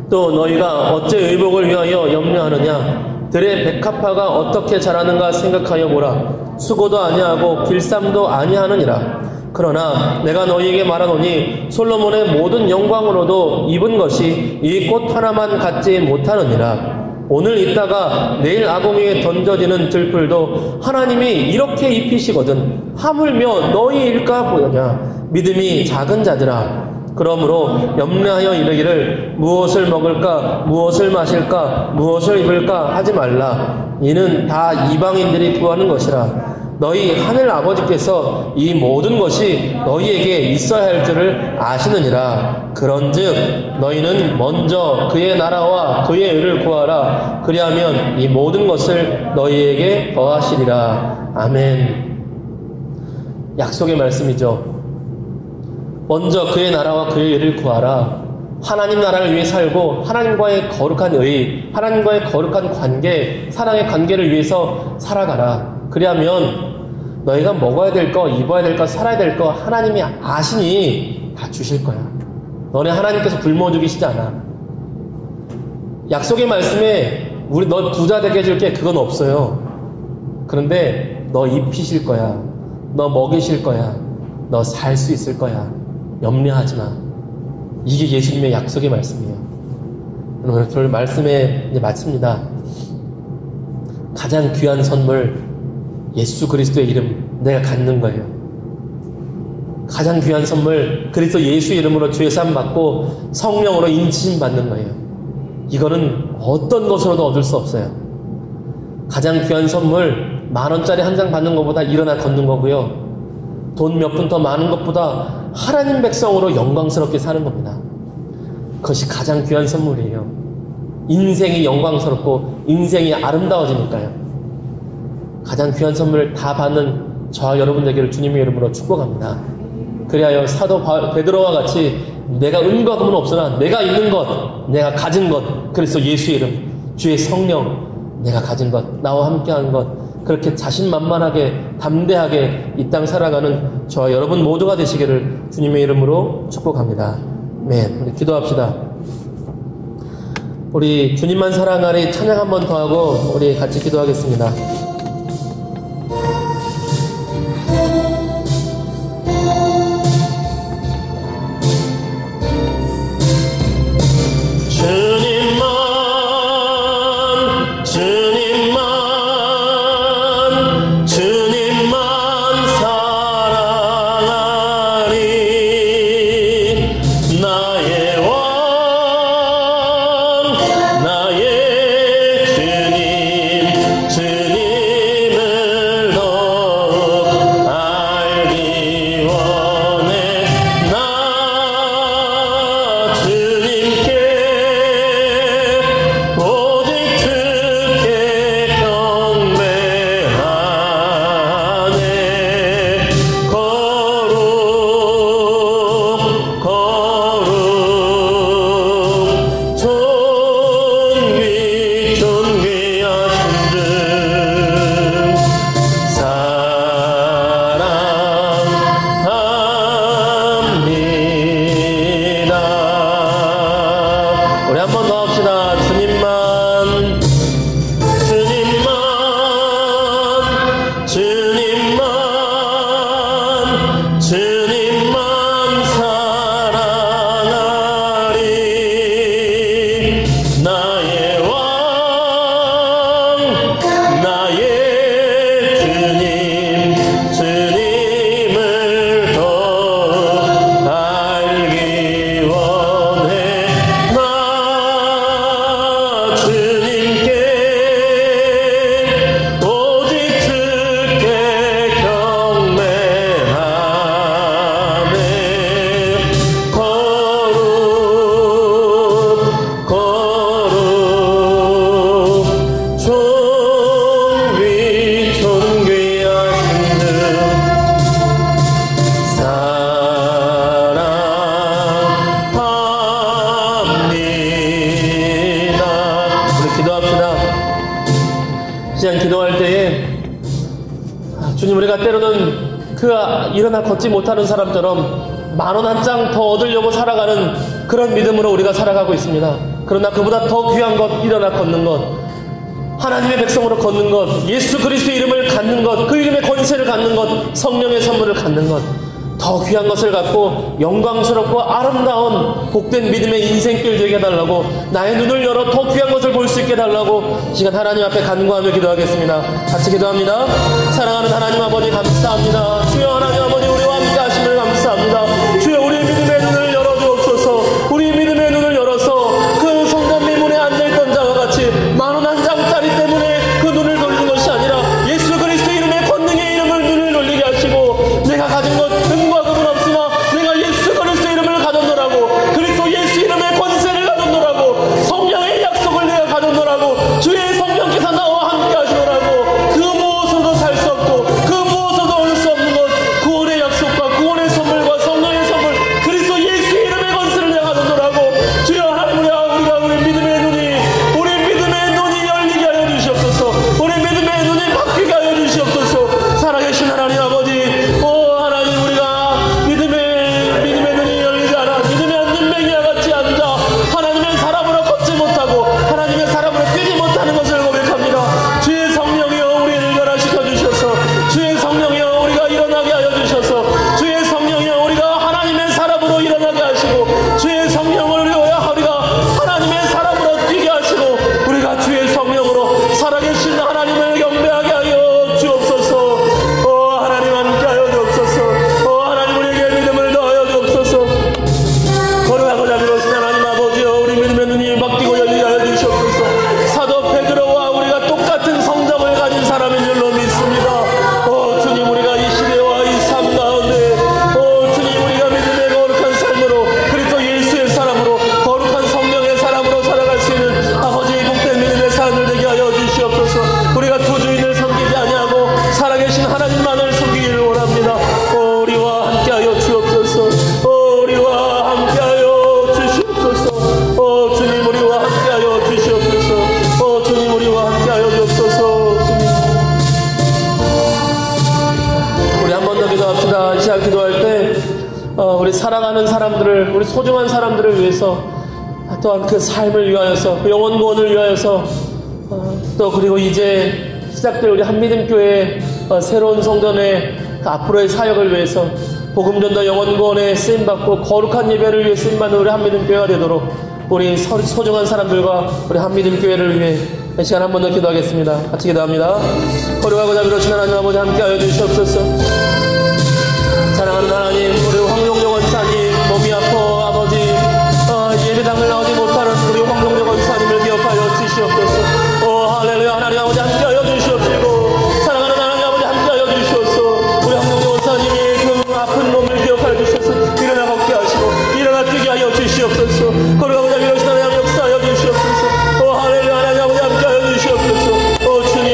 A: 또 너희가 어째 의복을 위하여 염려하느냐. 들의 백합화가 어떻게 자라는가 생각하여 보라. 수고도 아니하고 길쌈도 아니하느니라. 그러나 내가 너희에게 말하노니 솔로몬의 모든 영광으로도 입은 것이 이 꽃 하나만 갖지 못하느니라. 오늘 있다가 내일 아궁이에 던져지는 들풀도 하나님이 이렇게 입히시거든 하물며 너희일까 보느냐. 믿음이 작은 자들아. 그러므로 염려하여 이르기를 무엇을 먹을까 무엇을 마실까 무엇을 입을까 하지 말라. 이는 다 이방인들이 구하는 것이라. 너희 하늘 아버지께서 이 모든 것이 너희에게 있어야 할 줄을 아시느니라. 그런즉 너희는 먼저 그의 나라와 그의 의를 구하라. 그리하면 이 모든 것을 너희에게 더하시리라. 아멘. 약속의 말씀이죠. 먼저 그의 나라와 그의 의를 구하라. 하나님 나라를 위해 살고 하나님과의 거룩한 의, 하나님과의 거룩한 관계, 사랑의 관계를 위해서 살아가라. 그리하면 너희가 먹어야 될 거, 입어야 될 거, 살아야 될 거 하나님이 아시니 다 주실 거야. 너네 하나님께서 굶어 죽이시지 않아. 약속의 말씀에 우리 너 부자 되게 해줄게 그건 없어요. 그런데 너 입히실 거야. 너 먹이실 거야. 너 살 수 있을 거야. 염려하지 마. 이게 예수님의 약속의 말씀이에요. 오늘 저 말씀에 이제 마칩니다. 가장 귀한 선물 예수 그리스도의 이름 내가 갖는 거예요. 가장 귀한 선물 그리스도 예수 이름으로 죄 사함 받고 성령으로 인치심 받는 거예요. 이거는 어떤 것으로도 얻을 수 없어요. 가장 귀한 선물 10,000원짜리 한 장 받는 것보다 일어나 걷는 거고요. 돈 몇 푼 더 많은 것보다 하나님 백성으로 영광스럽게 사는 겁니다. 그것이 가장 귀한 선물이에요. 인생이 영광스럽고 인생이 아름다워지니까요. 가장 귀한 선물을 다 받는 저와 여러분 되기를 주님의 이름으로 축복합니다. 그리하여 사도 베드로와 같이 내가 은과 금은 없으나 내가 있는 것, 내가 가진 것, 그래서 예수의 이름, 주의 성령, 내가 가진 것, 나와 함께하는 것, 그렇게 자신만만하게 담대하게 이 땅 살아가는 저와 여러분 모두가 되시기를 주님의 이름으로 축복합니다. 아멘. 우리 기도합시다. 우리 주님만 사랑하리 찬양 한 번 더 하고 우리 같이 기도하겠습니다. 주 주님, 우리가 때로는 일어나 걷지 못하는 사람처럼 10,000원 한 장 더 얻으려고 살아가는 그런 믿음으로 우리가 살아가고 있습니다. 그러나 그보다 더 귀한 것, 일어나 걷는 것, 하나님의 백성으로 걷는 것, 예수 그리스도의 이름을 갖는 것, 그 이름의 권세를 갖는 것, 성령의 선물을 갖는 것, 더 귀한 것을 갖고 영광스럽고 아름다운 복된 믿음의 인생길 되게 해달라고, 나의 눈을 열어 더 귀한 것을 볼 수 있게 해달라고 이 시간 하나님 앞에 간구하며 기도하겠습니다. 같이 기도합니다. 사랑하는 하나님 아버지, 감사합니다. 주여 하나님 아버지, 우리와 함께 하심을 감사합니다. 주여, 우리의 믿음의 눈을 열어주옵소서. 우리의 믿음의 눈을 열어서 그 성전미 문에 앉아있던 자와 같이 10,000원 한 장짜리 때문에 그 눈을 돌리는 것이 아니라 예수 그리스도 이름의 권능의 이름을 눈을 돌리게 하시고, 내가 가진 것 은과 금은 없으나 내가 예수 그리스도 이름을 가졌노라고, 그리스도 예수 이름의 권세를 가졌노라고, 성령의 약속을 내가 가졌노라고, 주의 성령께서 나와 함께 하시노라고, 그 무엇으로도 살 수 없고 그 무엇으로도 얻을 수 없는 것, 구원의 약속과 구원의 선물과 성령의 선물, 그리스도 예수 이름의 권세를 내가 가졌노라고. 주여 하나님, 우리가 우리 믿음의 눈이 열리게 하여 주시옵소서. 우리 믿음의 눈이 바뀌게 하여 주시옵소서. 살아계신 하나님 아버지, 하나님, 우리가 믿음의 눈이 열리지 않아 믿음의 안진뱅이와 같이 앉아 하나님의 사람으로 걷지 못하고 하나님의 사람으로 뛰지 못하는 것을 고백합니다. 주의 성령이여, 우리를 변화시켜 주셔서, 주의 성령이여, 우리가 일어나게 하여 주셔서, 주의 성령이여, 우리가 하나님의 사람으로 일어나게 하시고, 주의 성령을 위하여 우리가 하나님의 사람으로 뛰게 하시고, 우리가 주의 성령으로 살아계신 하나님을 경배하게 하여 주옵소서. 하나님 함께 하여 주옵소서. 하나님, 우리에게 믿음을 더하여 주옵소서. 거룩하고자 미로우신 하나님 아버지여, 우리 믿음의 눈이 바뀌고 열리게 하여 주시옵소서. 사도 베드로와 우리가 똑같은 성정을 가진 사람인 줄로 믿습니다. 주님, 우리가 이 시대와 이 삶 가운데 주님, 우리가 믿음의 거룩한 삶으로 그리스도 예수의 사람으로 거룩한 성령의 사람으로 살아갈 수 있는 아버지의 복된 믿음의 삶을 되게 하여 주시옵소서. 우리가 두 주인을 섬기지 아니하고 살아계신 하나님만을 섬기기를 원합니다. 우리와 함께하여 주옵소서. 우리와 함께하여 주시옵소서. 주님, 우리와 함께하여 주시옵소서. 주님, 우리와 함께하여 주옵소서. 주님, 우리 한 번 더 기도합시다. 이 시간 기도할 때 우리 사랑하는 사람들을, 우리 소중한 사람들을 위해서, 또한 그 삶을 위하여서, 그 영혼 구원을 위하여서, 또 그리고 이제 시작될 우리 한미림교회 새로운 성전의 그 앞으로의 사역을 위해서 복음 전도 영혼 구원에 쓰임받고 거룩한 예배를 위해 쓰임받는 우리 한미림교회가 되도록 우리 소중한 사람들과 우리 한미림교회를 위해 이 시간 한 번 더 기도하겠습니다. 같이 기도합니다. 거룩하고 자비로우신 하나님 아버지, 함께하여 주시옵소서. 사랑하는 하나님, 우리 황용영 원사님 몸이 아파 아버지 예배당을 나오지 못하는 우리 황용영 원사님을 기억하여 주시옵소서. 할렐루야. 하나님 아버지, 함께하여 주시옵시고, 사랑하는 하나님 아버지, 함께하여 주시옵소서. 우리 황용영 원사님이 그 아픈 몸을 기억하여 주셔서 일어나 걷게 하시고 일어나 뛰게 하여 주시옵소서. 거룩하고 자비로우신 하나님 역사하여 주시옵소서. 할렐루야. 하나님 아버지, 함께하여 주시옵소서. 주님,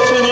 A: 주님,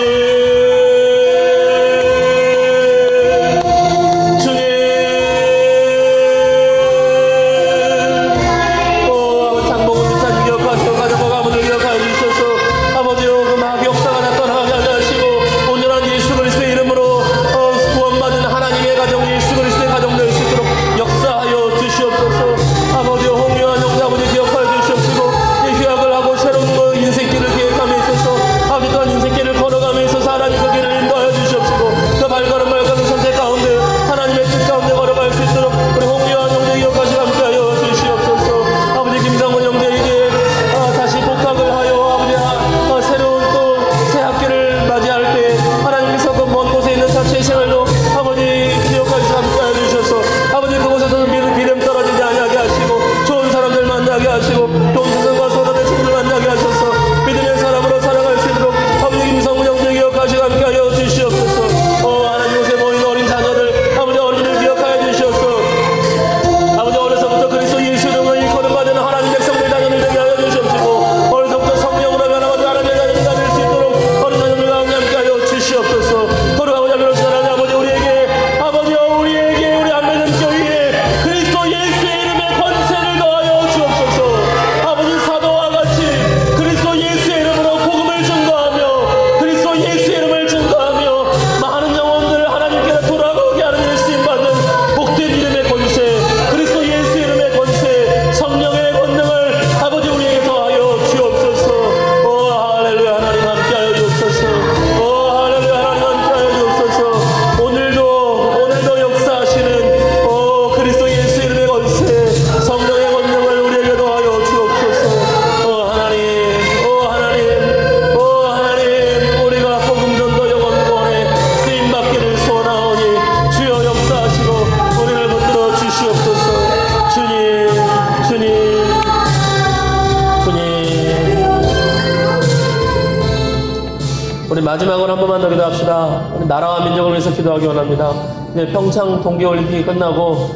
A: 우리 마지막으로 한 번만 더 기도합시다. 우리 나라와 민족을 위해서 기도하기 원합니다. 이제 평창 동계올림픽이 끝나고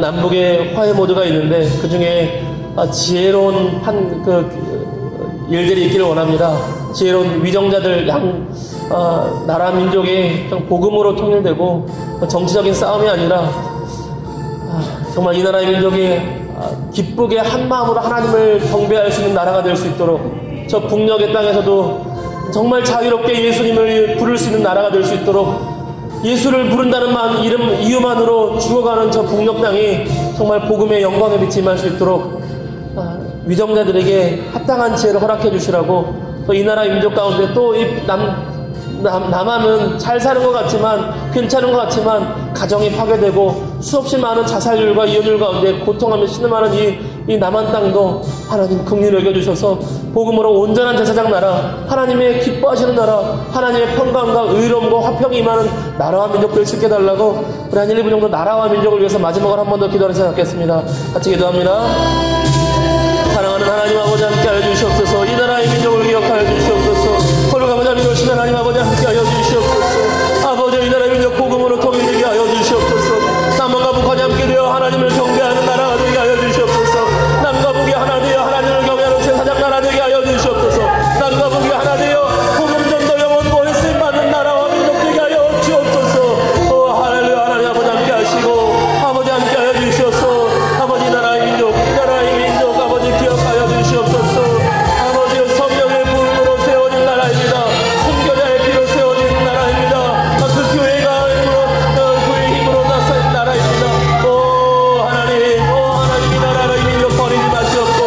A: 남북의 화해 모드가 있는데 그 중에 지혜로운 일들이 있기를 원합니다. 지혜로운 위정자들 나라 민족이 복음으로 통일되고 정치적인 싸움이 아니라 정말 이 나라의 민족이 기쁘게 한 마음으로 하나님을 경배할 수 있는 나라가 될 수 있도록 저 북녘의 땅에서도 정말 자유롭게 예수님을 부를 수 있는 나라가 될 수 있도록 예수를 부른다는 이유만으로 죽어가는 저 북녘 땅이 정말 복음의 영광에 빛이 임할 수 있도록 위정자들에게 합당한 지혜를 허락해 주시라고 또 이 나라 민족 가운데 또 남한은 잘 사는 것 같지만 괜찮은 것 같지만 가정이 파괴되고 수없이 많은 자살률과 이혼율 가운데 고통하며 신음하는 이 남한 땅도 하나님 긍휼히 여겨주셔서 복음으로 온전한 제사장 나라, 하나님의 기뻐하시는 나라, 하나님의 평강과 의로움과 화평이 임하는 나라와 민족 될 수 있게 해달라고 우리 한 1, 2분 정도 나라와 민족을 위해서 마지막으로 한 번 더 기도하는 시간 갖겠습니다. 같이 기도합니다. 사랑하는 하나님 아버지 함께하여 주시옵소서. 이 나라의 민족을 기억하여 주시옵소서. 거룩하고자 믿으시는 하나님 아버지 함께하여 주시옵소서. 아버지 이 나라의 민족 복음으로 통일되게 하여 주시옵소서. 남한과 북한이 함께 되어 하나님을 경배하는 나라가 되게 하여 주시옵소서. 남과 북이 하나 되어 하나님을 경배하는 제사장 나라 되게 하여 주시옵소서. 남과 북이 하나 되어 복음 전도 영원 구원에 쓰임받는 나라와 민족 되게 하여 주옵소서. 할렐루야. 하나님 아버지 함께 하시고 아버지 함께 하여 주시옵소서. 아버지 나라의 민족 아버지 기억하여 주시옵소서. 아버지 성령의 부름으로 세워진 나라입니다. 순교자의 피로 세워진 나라입니다. 그 교회가 그의 힘으로 나선 나라입니다. 하나님 이 나라의 민족 버리지 마시옵고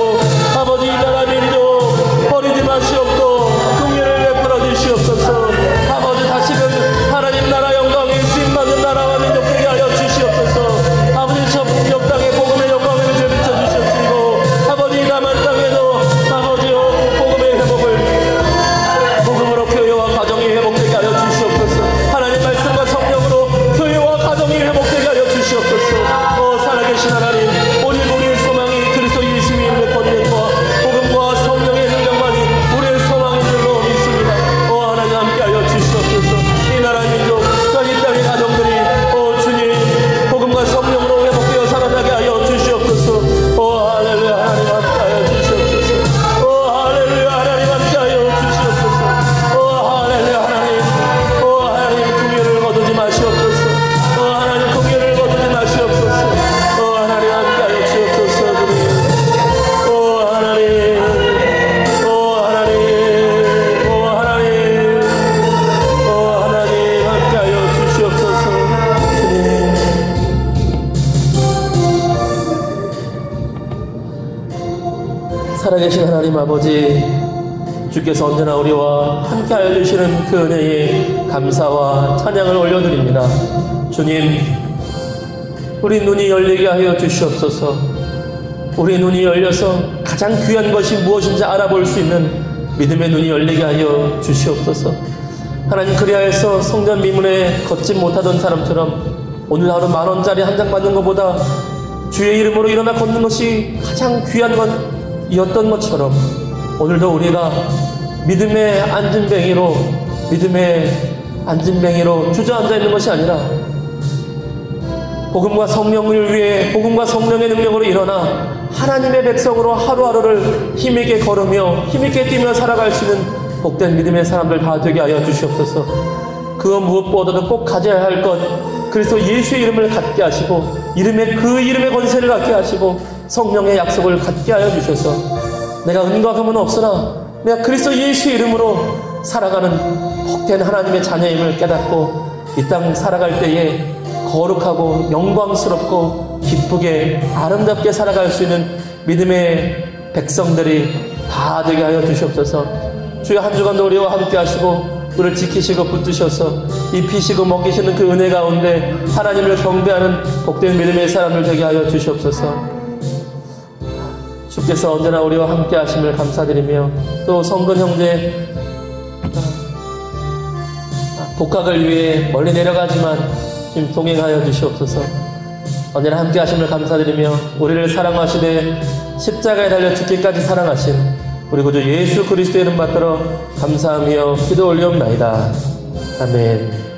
A: 아버지 이 나라 민족 버리지 마시옵고 긍휼을 베풀어 주시옵소서. 아버지 다시금 하나님 나라 영광에 쓰임받는 나라와 민족 되게 하여 주시옵소서. 아버지 저 북녘 땅에 복음의 영광을 비춰주시옵시고 아버지 남한 땅에도 아버지 복음의 회복을 복음으로 교회와 가정이 회복되게 하여 주시옵소서. 하나님 말씀과 성령으로 교회와 가정이 회복되게 하여 주시옵소서. 살아계신 하나님 오직 우리의 소망이 그리스도 예수의 이름의 권능과 복음과 성령의 능력만이 우리의 소망인 줄로 믿습니다. 하나님 함께하여 주시옵소서. 이 나라 민족 이 땅의 가정들이 주님 복음과 성령으로 회복되어 살아나게 하여 주시옵소서. 할렐루야. 하나님 함께하여 주시옵소서. 할렐루야. 하나님 함께하여 주시옵소서. 할렐루야. 하나님 긍휼을 거두지 마시옵소서. 하나님 긍휼을 거두지 마시옵소서. 하나님 함께하여 주시옵소서. 하나님 함께하여 주시옵소서. 살아계신 하나님 아버지 주께서 언제나 우리와 함께하여 주시는 그 은혜에 감사와 찬양을 올려드립니다. 주님 우리 눈이 열리게 하여 주시옵소서. 우리 눈이 열려서 가장 귀한 것이 무엇인지 알아볼 수 있는 믿음의 눈이 열리게 하여 주시옵소서. 하나님 그리하여서 성전 미문에 걷지 못하던 사람처럼 오늘 하루 10,000원짜리 한 장 받는 것보다 주의 이름으로 일어나 걷는 것이 가장 귀한 것이었던 것처럼 오늘도 우리가 믿음의 안진뱅이로 주저앉아 있는 것이 아니라 복음과 성령을 위해 복음과 성령의 능력으로 일어나 하나님의 백성으로 하루하루를 힘있게 걸으며 힘있게 뛰며 살아갈 수 있는 복된 믿음의 사람들 다 되게 하여 주시옵소서. 그 무엇보다도 꼭 가져야 할 것 그리스도 예수의 이름을 갖게 하시고 그 이름의 권세를 갖게 하시고 성령의 약속을 갖게 하여 주셔서 내가 은과 금은 없으나 내가 그리스도 예수의 이름으로 살아가는 복된 하나님의 자녀임을 깨닫고 이 땅 살아갈 때에 거룩하고 영광스럽고 기쁘게 아름답게 살아갈 수 있는 믿음의 백성들이 다 되게 하여 주시옵소서. 주여 한 주간도 우리와 함께 하시고 우리를 지키시고 붙드셔서 입히시고 먹이시는 그 은혜 가운데 하나님을 경배하는 복된 믿음의 사람들 되게 하여 주시옵소서. 주께서 언제나 우리와 함께 하심을 감사드리며 또 성근 형제 복학을 위해 멀리 내려가지만 지금 동행하여 주시옵소서. 언제나 함께 하심을 감사드리며 우리를 사랑하시되 십자가에 달려 죽기까지 사랑하신 우리 구주 예수 그리스도의 이름 받들어 감사하며 기도 올리옵나이다. 아멘.